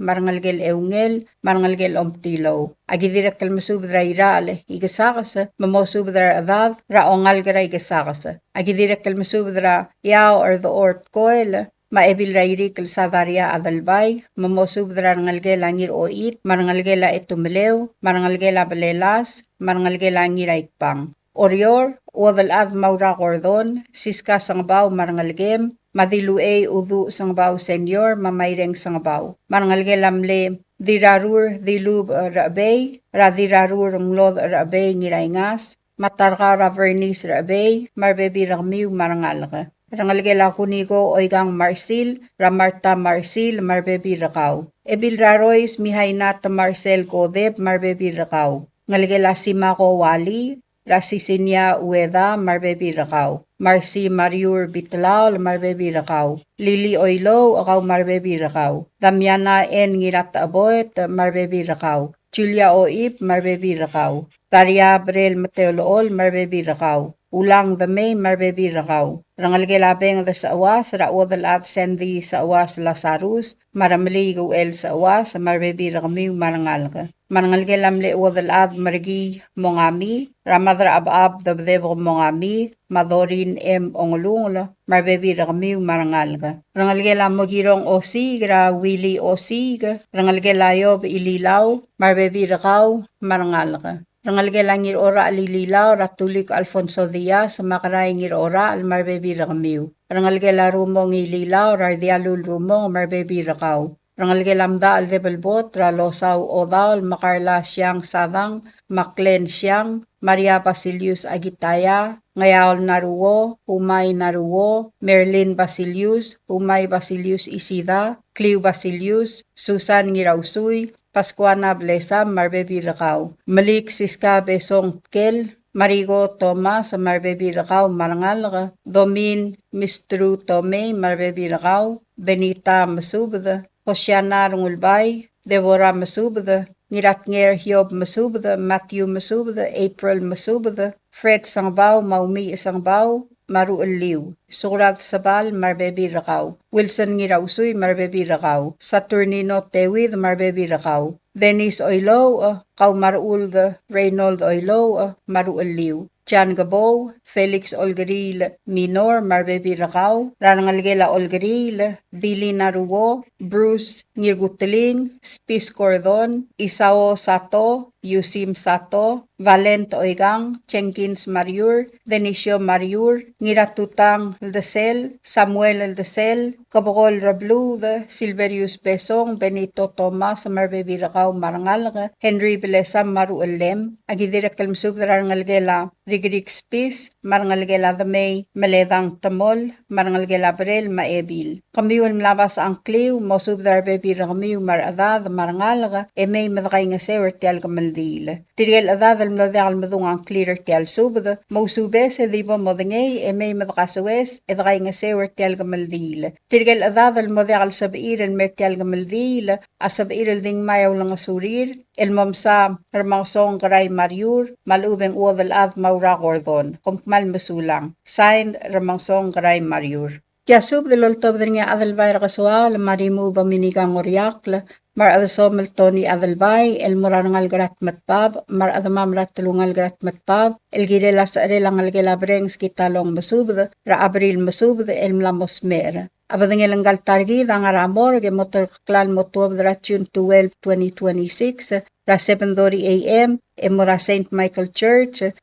marangalgel eungel, marangalgel omtilo. Agidira kalmasubdra irale, igasakas, mamosubdra adad, raongal gara igasakas. Agidira kalmasubdra yao or the ort koil, maebil rairi kel sadaria adalbay, mamosub drangalgela ngir oit, marangalgela etumelew, marangalgela belelas, marangalgela ngiraikpang. Orior, wadal ad maura gordon, siska sangbaw marangalgem, madilu udu sangbaw senior, mamaireng sangbaw. Marangalgelamle, dirarur dilub rabay, radirarur nglod rabay ngiraingas, matarga ravernis rabay, marbebi ragmiw marangalga. Rangalgela kunigo oigang Marsil, Ramarta Marsil, marbebi rakaw. Ebil rarois mihainat Marcel Godeb, marbebi rakaw. Ngalgela simako wali, Rasisinya ueda, marbebi rakaw. Marsi Mariur Bitlao, marbebi rakaw. Lili Oilo, akaw marbebi rakaw. Damiana en ngirat aboet, marbebi rakaw. Julia Oip, marbebi rakaw. Taria Brel Mateolool, marbebi rakaw. Ulang the may marbebi rakaw. Rangalgelabeng the saawas, raodal at sendi saawas Lazarus, maramligo el saawas, marbebi rakamiw marangalga. Marangalgelamle odal ad margi mongami, ramadra abab the debro mongami, madorin ongolungla, marbebi rakamiw marangalga. Rangalgela mogirong osig, ra wili osig, rangalgelayob ililaw, marbebi rakaw marangalga. Rangalgela ngir ora alililaw ratulik Alfonso Diaz makaray ngir ora al marbebi rakamiw. Rangalgela rumong ililaw rardialul rumong marbebi rakaw. Rangalgelamda al debelbot ra losaw odaw makarla siyang sadang maklen siyang Maria Basilius Agitaya ngayawal naruwo, Umay naruwo, Merlin Basilius, Umay Basilius Isida, Clio Basilius, Susan Ngirausuy, Pascuana Blesam, marbebi rakaw. Malik Siska Besong Kel, Marigo Thomas, marbebi rakaw, marangal. Domin Mistru Tome, marbebi rakaw. Benita Mesubed, Hosiana Renguul-Bausoch, Deborah Mesubed, Niratnger Hiob Mesubed, Matthew Mesubed, April Mesubed, Fred Sangbaw, Maumi Sangbaw, Maru Liw, Surat Sabal, marbebi rakaw. Wilson Ngirausuy, marbebi rakaw. Saturnino Tewid, marbebi rakaw. Dennis Oilo, Kaw Marul Reynold Oilo, Maru Liw. Jan Gabow, Felix Olgeril Minor, marbebi rakaw. Rangalgela Olgeril, Billy Naruwo, Bruce Ngirgutling, Spis Cordon, Isao Sato, Yusim Sato, Valent Oigang, Jenkins Mariur, Denisio Mariur, Ngiratutang Eldesel, Samuel Eldesel, Kabogol Rablud, Silverius Besong, Benito Tomas, marbebi rakaw marangalga, Henry Belesam Maru Elem, Agidirek Kalmsub Rangalgela, Rigrig Spis, Marangalgela the May, Maledang Tamol, Marangalgela Brel, Maebil. Kamiwal mlabas ang kliw, Mosub darbebi rakamiw maradad, marangalga, Emay madakay nga sewer tial kamaldil. Tirgel adad al mladal madung ang clear tial subd, Mesubed edibo modengay, Emay madakasawes, edakay nga sewer tial kamaldil. Tirgel adad al mladal sabir el mertial kamaldil, asabir el ding mayaw lang asurir, el mamsa hermangsong garay mariur, malubeng uadal ad maura gordon, kumpmal mesulang. Signed, hermangsong garay mariur. Kiasub de loltob dringa adalbay rakaswal, marimu Dominica Ngoriakl, mar adasomel Tony adalbay, el morangal grat matpab, mar adamam ratulungal grat matpab, el girela sa relangal gelabrengs kitalong Mesubed, ra abril Mesubed, el mlamos mer. Abadangel ang galtargi, ang aramor, gemotor klal motuab dra June 12, 2026, ra 7:30 a.m., Mora St. Michael Church,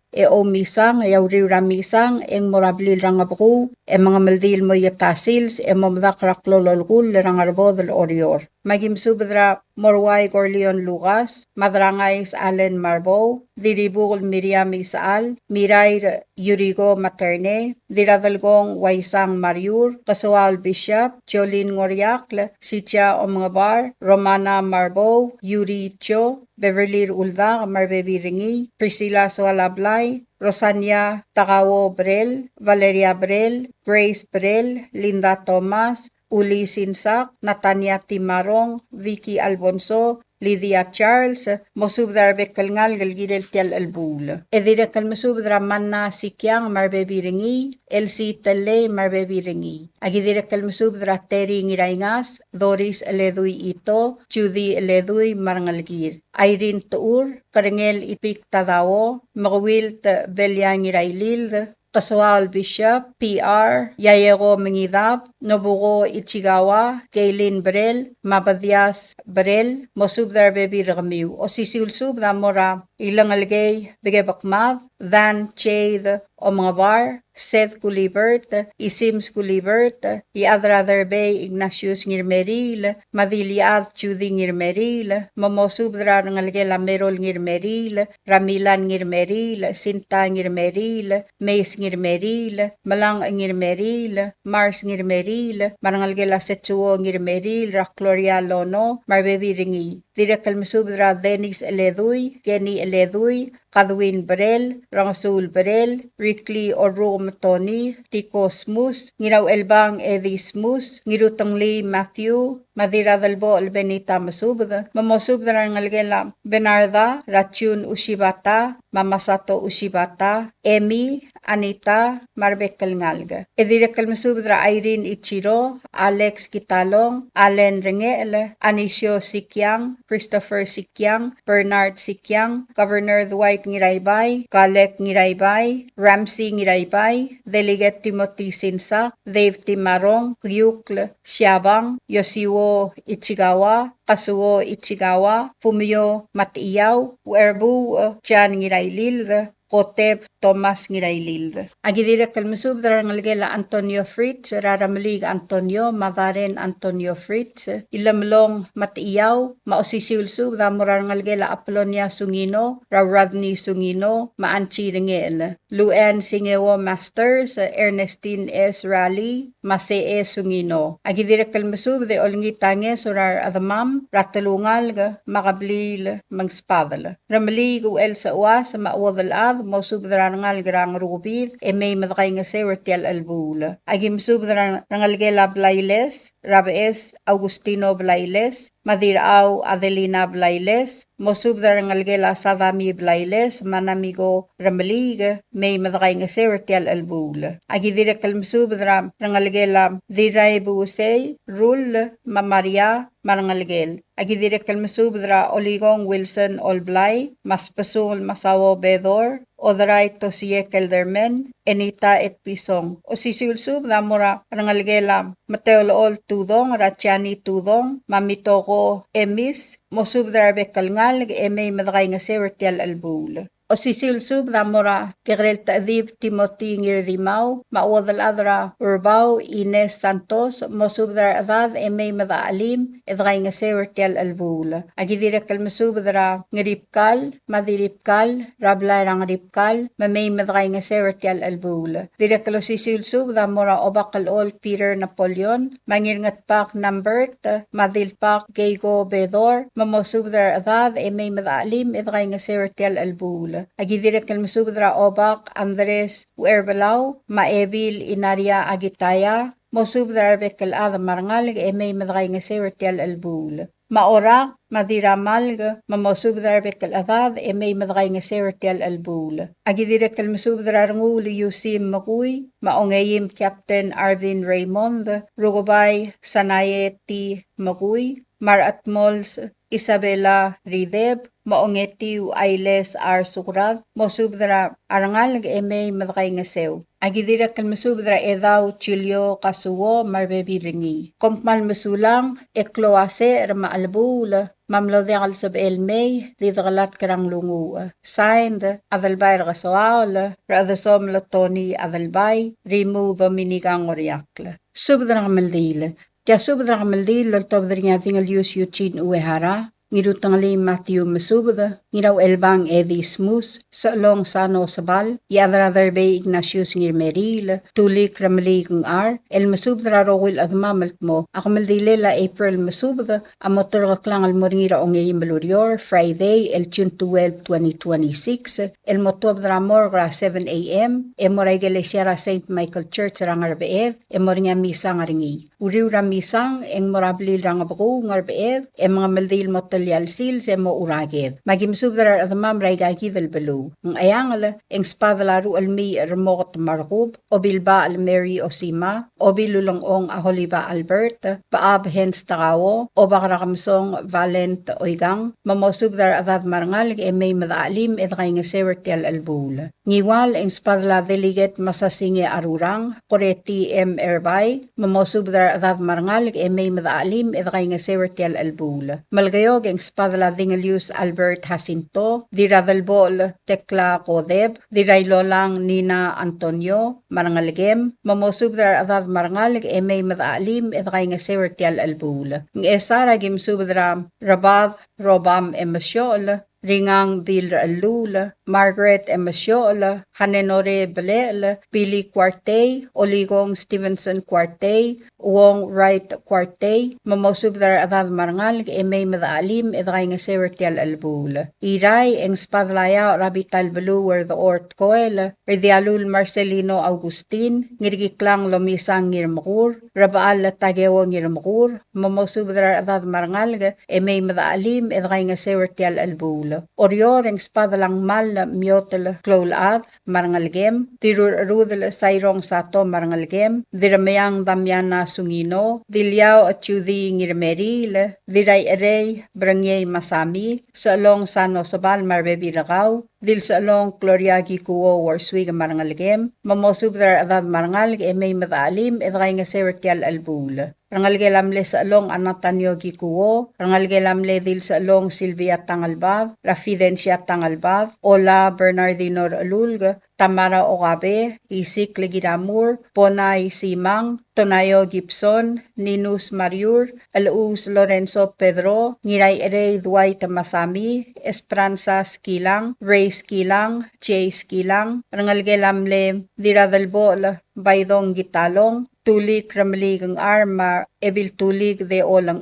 misang, riw ramisang, Mora blil rangabku, mga maldil mo yatasils, mamdak raklololgul, rangarbod orior. Magim subdra Morway Corleon Lucas, Madrangais Allen Marbo, Diribul Miriam Isaal, Mirair Yurigo Materne, Diradalgong Waisang Mariur, Kasual Bishop, Jolene Ngoriakl, Sitya Omgabar, Romana Marbo, Yuri Cho, Beverly Ulda, Marbebi Ringi, Priscilla Sualablay, Rosania Takawo Brel, Valeria Brel, Grace Brel, Linda Thomas, Uli Sinsak, Natania Timarong, Vicky Albonso, Lydia Charles, Mosubdar Bekalngal Galgidel Tial Albul. Edira Kalmasubdra Manna Sikyang Marbebi Ringi, Elsie Tele Marbebi Ringi. Agidira Kalmasubdra Terry Ngiraingas, Doris Eledui Ito, Judy Eledui Marangalgir. Irene Tuur, Karengel Ipik Tadao, Magwil Belia Ngirailil, Kaswal Bishop, PR, Yayego Mengidab, Nobugo Ichigawa, Gaylin Brel, Mabadias Brel, Mosubdar Bebi Ramiu, o sisilsub da Mora, Ilangalgay, Bigebakmav, Dan Chade, o mga bar, Seth Gulibert, Isims Gulibert, Iadrader Bay Ignatius Ngirmeril, Madiliad Chudi Ngirmeril, Momosubdra Ngalgela Merol Ngirmeril, Ramilan Ngirmeril, Sinta Ngirmeril, Mace Ngirmeril, Malang Ngirmeril, Mars Ngirmeril, Marangalgela Setsuo Ngirmeril, Rakloria Lono, Marbebi Ringi, Direkal Mesubdra Denis Eledui, Geni Eledui, Kadwin Brel, Rangasul Brel, Rikli Orum Tony, Tiko Smus, Ngiraw Elbang Edi Smus, Ngirutangli Matthew, Madira Dalbo Albenita Mesubda, Mamosubda Ngalgela, Benarda, Rachun Ushibata, Mamasato Ushibata, Emi, Anita, Marbekal Ngalga. Edirekal Mesubdra Irene Ichiro, Alex Kitalong, Allen Rengel, Anisio Sikyang, Christopher Sikyang, Bernard Sikyang, Governor Dwight Ngiraybay, Kalek Ngiraybay, Ramsey Ngiraybay, Delegate Timothy Sinsak, Dave Timarong, Kyukl Siabang, Yosiwo Ichigawa, Kasuo Ichigawa, Fumio Matiyaw, Werbu Chan Ngiraylil, Koteb Thomas Ngiraylil. Agidirek Mesubdra Ngalgela Antonio Fritz, Raramlig Antonio, Mavaren Antonio Fritz, Ilamlong Matiyaw, Maosisiulsub, Damura Ngalgela Apolonia Sungino, Radney Sungino, Maanchi Ringel, Luen Singewo Masters, Ernestine S. Rally, Masee Sungino. Agidirek Mesub de Olngitange Surar Adamam, Ratulungal, Makablil, Mangspadal. Ramlig Uel sa Uwas, Mawadal Mosubdra ngal grang rubid may madakay nga se wertial albula. Agim subdra ngalgela Blailes, Rabes Augustino Blailes, Madiraw Adelina Blailes, Mosubdra ngalgela Savami Blailes, Manamigo Ramelig, may madakay nga se wertial albula. Agidira kalmsubdra ngalgela Diray Busey, Rul Mamaria Marangalgel. Agidirek kalmasubdra Oligong Wilson Olblay, Maspasul Masawo Bedor, Odray Tosie Keldermen, Enita et Pisong. O sisulsub damura Rangalgela, Mateolol Tudong, Rachani Tudong, Mamitoko Emis, Mosubdra Bekalngal, Emay Madray nga Sewertial Albul. O sisilsub damura Tigrel Taadib Timothy Ngirdimaw, Mawadal Adra Urbao Ines Santos, Mosubdra Adad Emay Madaalim, Edray nga Sewertial Albul. Agidirek kalmasubdra Ngripkal, Madiripkal, Rablay Rangripkal, Mamay Madray nga Sewertial Albul. Direk lo sisilsub damura Obakalol Peter Napoleon, Mangirngat Pak Nambert, Madilpak Geigo Bedor, Mamosubdra Adad Emay Madaalim, Edray nga Sewertial Albul. Agidirek kalmasubdra Obak Andres Uerbalaw, Maebil Inaria Agitaya, Mosubdra Bekal Ada Marangal, Emay Madray nga Sewertial Albul. Maorak, Madiramalg, Mamosubdra Bekal Adad, Emay Madray nga Sewertial Albul. Agidirek kalmasubdra Renguul Yusim Makuy, Maongayim Captain Arvin Raymond, Rugobay Sanaye T. Makuy, Maratmols Isabela Rideb, Maongetiu Ailes R. Sukrad, Mosubdra Arangal Emay Madray nga Sew. Agidira kalmasubdra Edaw Chilyo Kasuwo Marbebi Ringi. Kompmal Masulang Ekloase Rama Albul, Mamlodekal Sab Elmay, Didagalat Karang Lungu. Signed Adalbay Ragasoal, Radasom Lotoni Adalbay, Rimu Dominigang Oriakla. Subdra Maldil. Tia subdra Maldil, Loltobdra nga tingal Yus Yuchin Uehara, Ngirutangali Matthew Mesubed, Ngiraw Elbang Edi Smus, Salong Sano Sabal, Yadradar Bay Ignatius Ngirmeril, Tulik Ramli Kung R, El Mesubdra Rowil Admamalt mo, Ako Maldilela April Mesubed, Amotor Kaklang Almoringira Ongay Malurior, Friday, El June 12, 2026, El Motobdra Morgra 7 a.m., Emoray Galesiara St. Michael Church Rangarbeev, Emoringa Misa Ngaringi. Uriw Ramisang, Eng Morabli Rangabaku Ngarbeev, Mga Maldil Mot talyalsil se mo uragid. Magimsubdrar adamam raigagi del belu. Ng ayangala, eng spadalaru almi remot marhub, o bilba al Mary Osima, o bilulong aholiba Albert, paab hens takawo, o bakarakamsong Valent Oigang, mamosubdar adad marangal e may madaalim edkay nga sewertial albul. Ngiwal eng spadala delegat masasinge arurang, koreti erbay, mamosubdar adad marangal e may madaalim edkay nga sewertial albul. Malgayog eng spadala dingalius Albert Jacinto, diradalbol Tekla Kodeb, diraylolang Nina Antonio, marangalgem, mamosubdar adad marangal e may madaalim edkay nga sewertial albul. Ng esara gimsubdra Rabad Robam Emasyol, Ringang Bil Alul, Margaret Emasyol, Hanenore Belel, Billy Quartey, Oligong Stevenson Quartey, Wong Wright Quartey, mamosubdar adad marangal e may madaalim edkay nga sewertial albul. Iray eng spadlaya rabital beluwer the ort koel, Ridialul Marcelino Augustin, ngirgiklang lomisang ngirmakur, Rabaal tagewo ngirmakur, mamosubdar adad marangal e may madaalim edkay nga sewertial albul. Orior eng spadalang mal miotel klolad marangalgem, tirur rudel sayrong sato marangalgem, diramayang damyana sungino, dilyaw at yudi ngirmeril, diray erey brangye masami, sa along sano sabal marbebi rakaw, dil sa along kloryagi kuwo warswig marangalgem, mamosubdar adad marangal e may madaalim edkay nga sewertial albul. Rangalgelamle sa along Anatanyo Gikuwo, rangalgelamle dil sa along Silvia Tangalbab, Rafidencia Tangalbab, Ola Bernardino Alulg, Tamara Okabe, Isik Legiramur, Ponay Simang, Tonayo Gibson, Ninus Mariur, Alaus Lorenzo Pedro, Ngiray Erey Dwight Masami, Esperanza Skilang, Ray Skilang, Jay Skilang, rangalgelamle diradalbol, Baydong Gitalong, Tulik Ramlig ang arma, ebil tulik de olang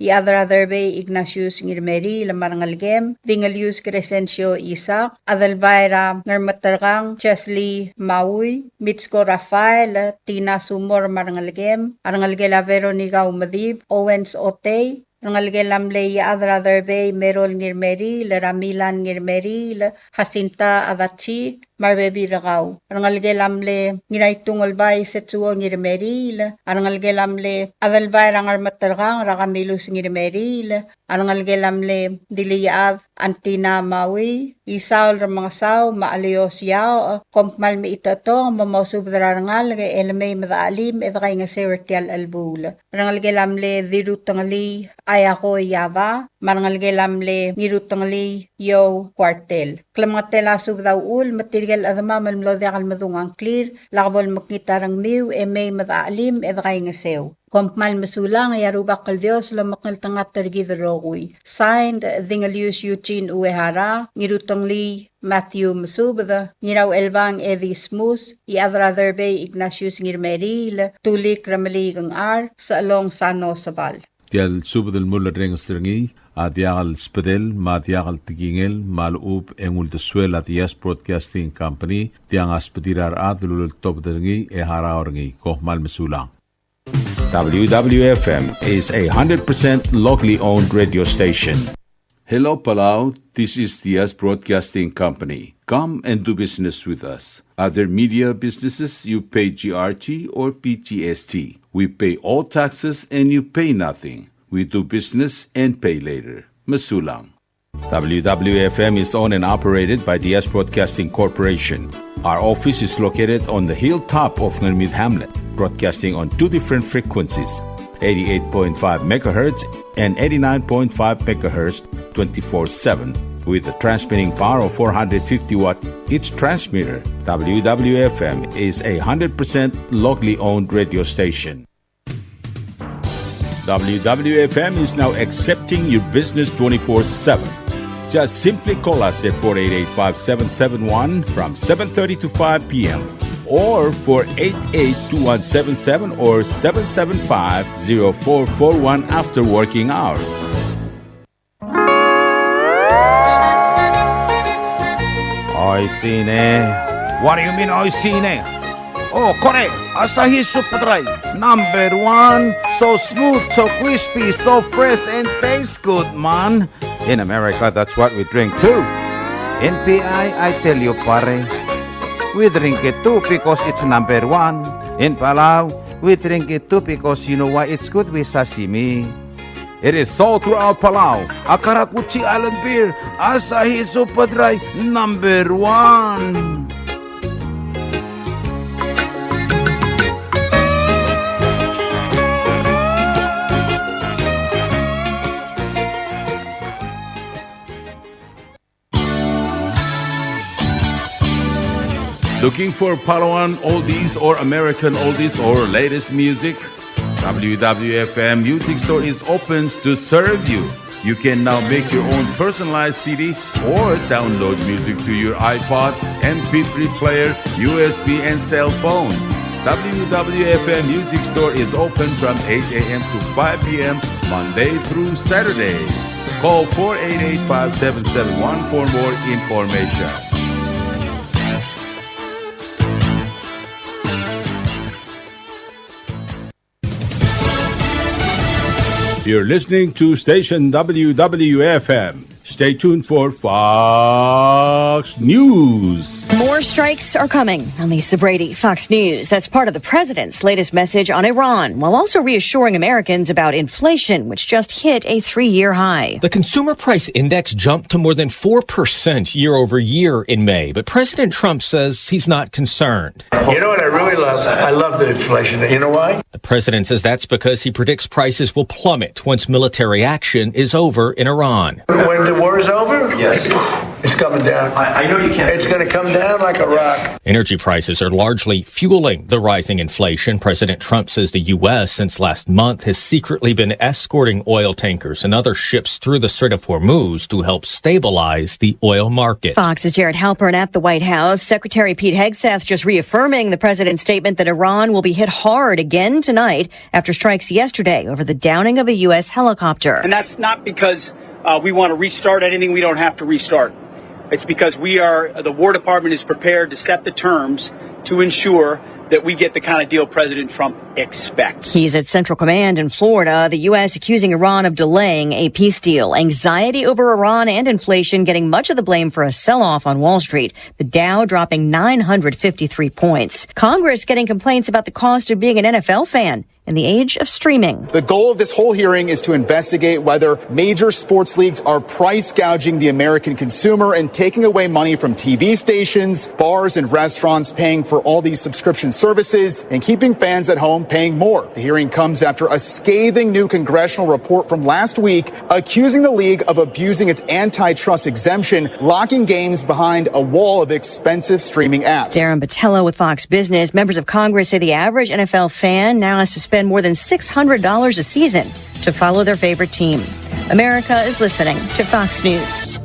iadra derbe Ignatius ngirmeri lamarangalgem, dingalius Crescencio Isaac, adalbayra ngarmatargang Chesley Maui, Mitsko Rafael, Tina Sumor marangalgem, arangalgela Veronica Umadib, Owens Otey, rangalgelamle iadra derbe Merol ngirmeri, Ramilan ngirmeri, Jacinta Adachi, marbebi rakaw. Rangalgelamle ngiray tungolbay setsuo ngirmeril. Rangalgelamle adalbay rangar matargang rakamilus ngirmeril. Rangalgelamle diliyaab antina mawi. Isaul ramangasaw maalios yaw. Kompmal mi itatong mamosubdrarangal kay elmay madaalim edakay nga sewertial albul. Rangalgelamle dirutangali ayako yava. Marangalgelamle ngirutangali yo kwartel. Klamatela subdaul matirgal adama malmlodya kalmadungang clear lakbol maknitarang miw e may madaalim edakay nga sew. Kompmal masulang ayarubak kal Dios lamaknal tangat tergidrogoy. Signed Dingalius Eugene Uehara, ngirutangli Matthew Mesubed, ngiraw elbang Eddie Smus, iadra derbe Ignatius ngirmeril, tulik ramalig ang sa along sano sabal. Tial subedel mulla reng stringi, adiagal spedel, madiagal tigingel, malub engul de suela dias broadcasting company, tiang aspedirar adlul top deringi e haraorngi, kohmal mesulang. WWFM is a 100% locally owned radio station. Hello Palau, this is Dias Broadcasting Company. Come and do business with us. Other media businesses, you pay GRT or PGST. We pay all taxes and you pay nothing. We do business and pay later. Masulang. WWFM is owned and operated by Dias Broadcasting Corporation. Our office is located on the hilltop of Ngermid Hamlet, broadcasting on two different frequencies, 88.5 MHz and 89.5 MHz 24/7, with a transmitting power of 450 watt each transmitter. WWFM is a 100% locally owned radio station. WWFM is now accepting your business 24/7. Just simply call us at 488-5771 from 7:30 to 5 p.m. or 488-2177 or 775-0441 after working hours. Oy, sine. What do you mean, oy, sine? Oh, correct. Asahi Super Dry. Number 1. So smooth, so crispy, so fresh, and tastes good, man. In America, that's what we drink too. In PI, I tell you, pare, we drink it too because it's number 1. In Palau, we drink it too because you know why it's good with sashimi. It is sold throughout Palau. Akarakuchi Island beer, Asahi Super Dry, number 1. Looking for Palauan oldies or American oldies or latest music? WWFM Music Store is open to serve you. You can now make your own personalized CD or download music to your iPod, MP3 player, USB, and cell phone. WWFM Music Store is open from 8 a.m. to 5 p.m. Monday through Saturday. Call 488-5771 for more information. You're listening to station WWFM. Stay tuned for Fox News. More strikes are coming. I'm Lisa Brady, Fox News. That's part of the president's latest message on Iran, while also reassuring Americans about inflation, which just hit a 3-year high. The consumer price index jumped to more than 4% year over year in May, but President Trump says he's not concerned. You know what I really love? I love the inflation. You know why? The president says that's because he predicts prices will plummet once military action is over in Iran. When the war is over? Yes. It's coming down. I know you can't. It's going to come down like a rock. Energy prices are largely fueling the rising inflation. President Trump says the U.S. since last month has secretly been escorting oil tankers and other ships through the Strait of Hormuz to help stabilize the oil market. Fox's Jared Halpern at the White House. Secretary Pete Hegseth just reaffirming the president's statement that Iran will be hit hard again tonight after strikes yesterday over the downing of a U.S. helicopter. And that's not because we want to restart anything we don't have to restart. It's because the War Department is prepared to set the terms to ensure that we get the kind of deal President Trump expects. He's at Central Command in Florida, the U.S. accusing Iran of delaying a peace deal. Anxiety over Iran and inflation getting much of the blame for a sell-off on Wall Street. The Dow dropping 953 points. Congress getting complaints about the cost of being an NFL fan in the age of streaming. The goal of this whole hearing is to investigate whether major sports leagues are price gouging the American consumer and taking away money from TV stations, bars, and restaurants paying for all these subscription services and keeping fans at home paying more. The hearing comes after a scathing new congressional report from last week accusing the league of abusing its antitrust exemption, locking games behind a wall of expensive streaming apps. Darren Botello with Fox Business. Members of Congress say the average NFL fan now has to spend more than $600 a season to follow their favorite team. America is listening to Fox News.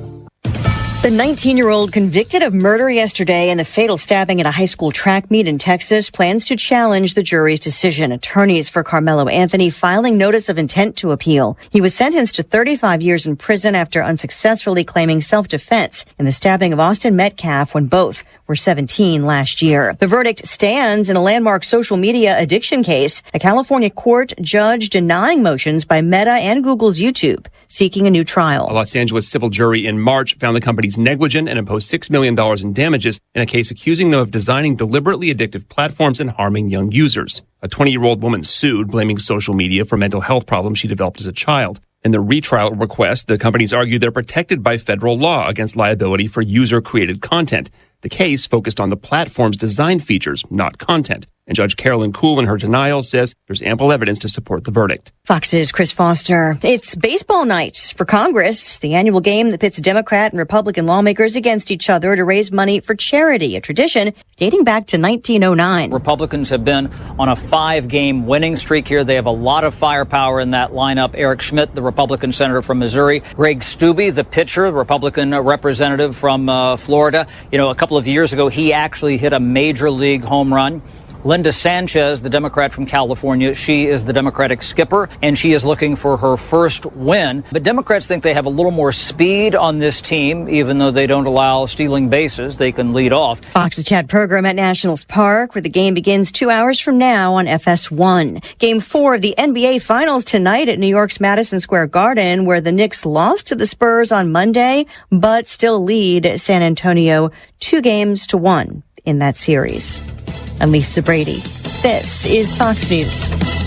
The 19-year-old convicted of murder yesterday in the fatal stabbing at a high school track meet in Texas plans to challenge the jury's decision. Attorneys for Carmelo Anthony filing notice of intent to appeal. He was sentenced to 35 years in prison after unsuccessfully claiming self-defense in the stabbing of Austin Metcalf when both were 17 last year. The verdict stands in a landmark social media addiction case. A California court judge denying motions by Meta and Google's YouTube, seeking a new trial. A Los Angeles civil jury in March found the company's negligent and imposed $6 million in damages in a case accusing them of designing deliberately addictive platforms and harming young users. A 20-year-old woman sued, blaming social media for mental health problems she developed as a child. In the retrial request, the companies argue they're protected by federal law against liability for user-created content. The case focused on the platform's design features, not content. And Judge Carolyn Kuhl, in her denial, says there's ample evidence to support the verdict. Fox's Chris Foster. It's baseball night for Congress, the annual game that pits Democrat and Republican lawmakers against each other to raise money for charity, a tradition dating back to 1909. Republicans have been on a 5-game winning streak here. They have a lot of firepower in that lineup. Eric Schmidt, the Republican senator from Missouri. Greg Steube, the pitcher, the Republican representative from Florida. You know, a couple of years ago, he actually hit a major league home run. Linda Sanchez, the Democrat from California. She is the Democratic skipper, and she is looking for her first win. But Democrats think they have a little more speed on this team, even though they don't allow stealing bases. They can lead off. Fox's Chat program at Nationals Park, where the game begins 2 hours from now on FS1. Game 4 of the NBA Finals tonight at New York's Madison Square Garden, where the Knicks lost to the Spurs on Monday, but still lead San Antonio 2-1 in that series. I'm Lisa Brady. This is Fox News.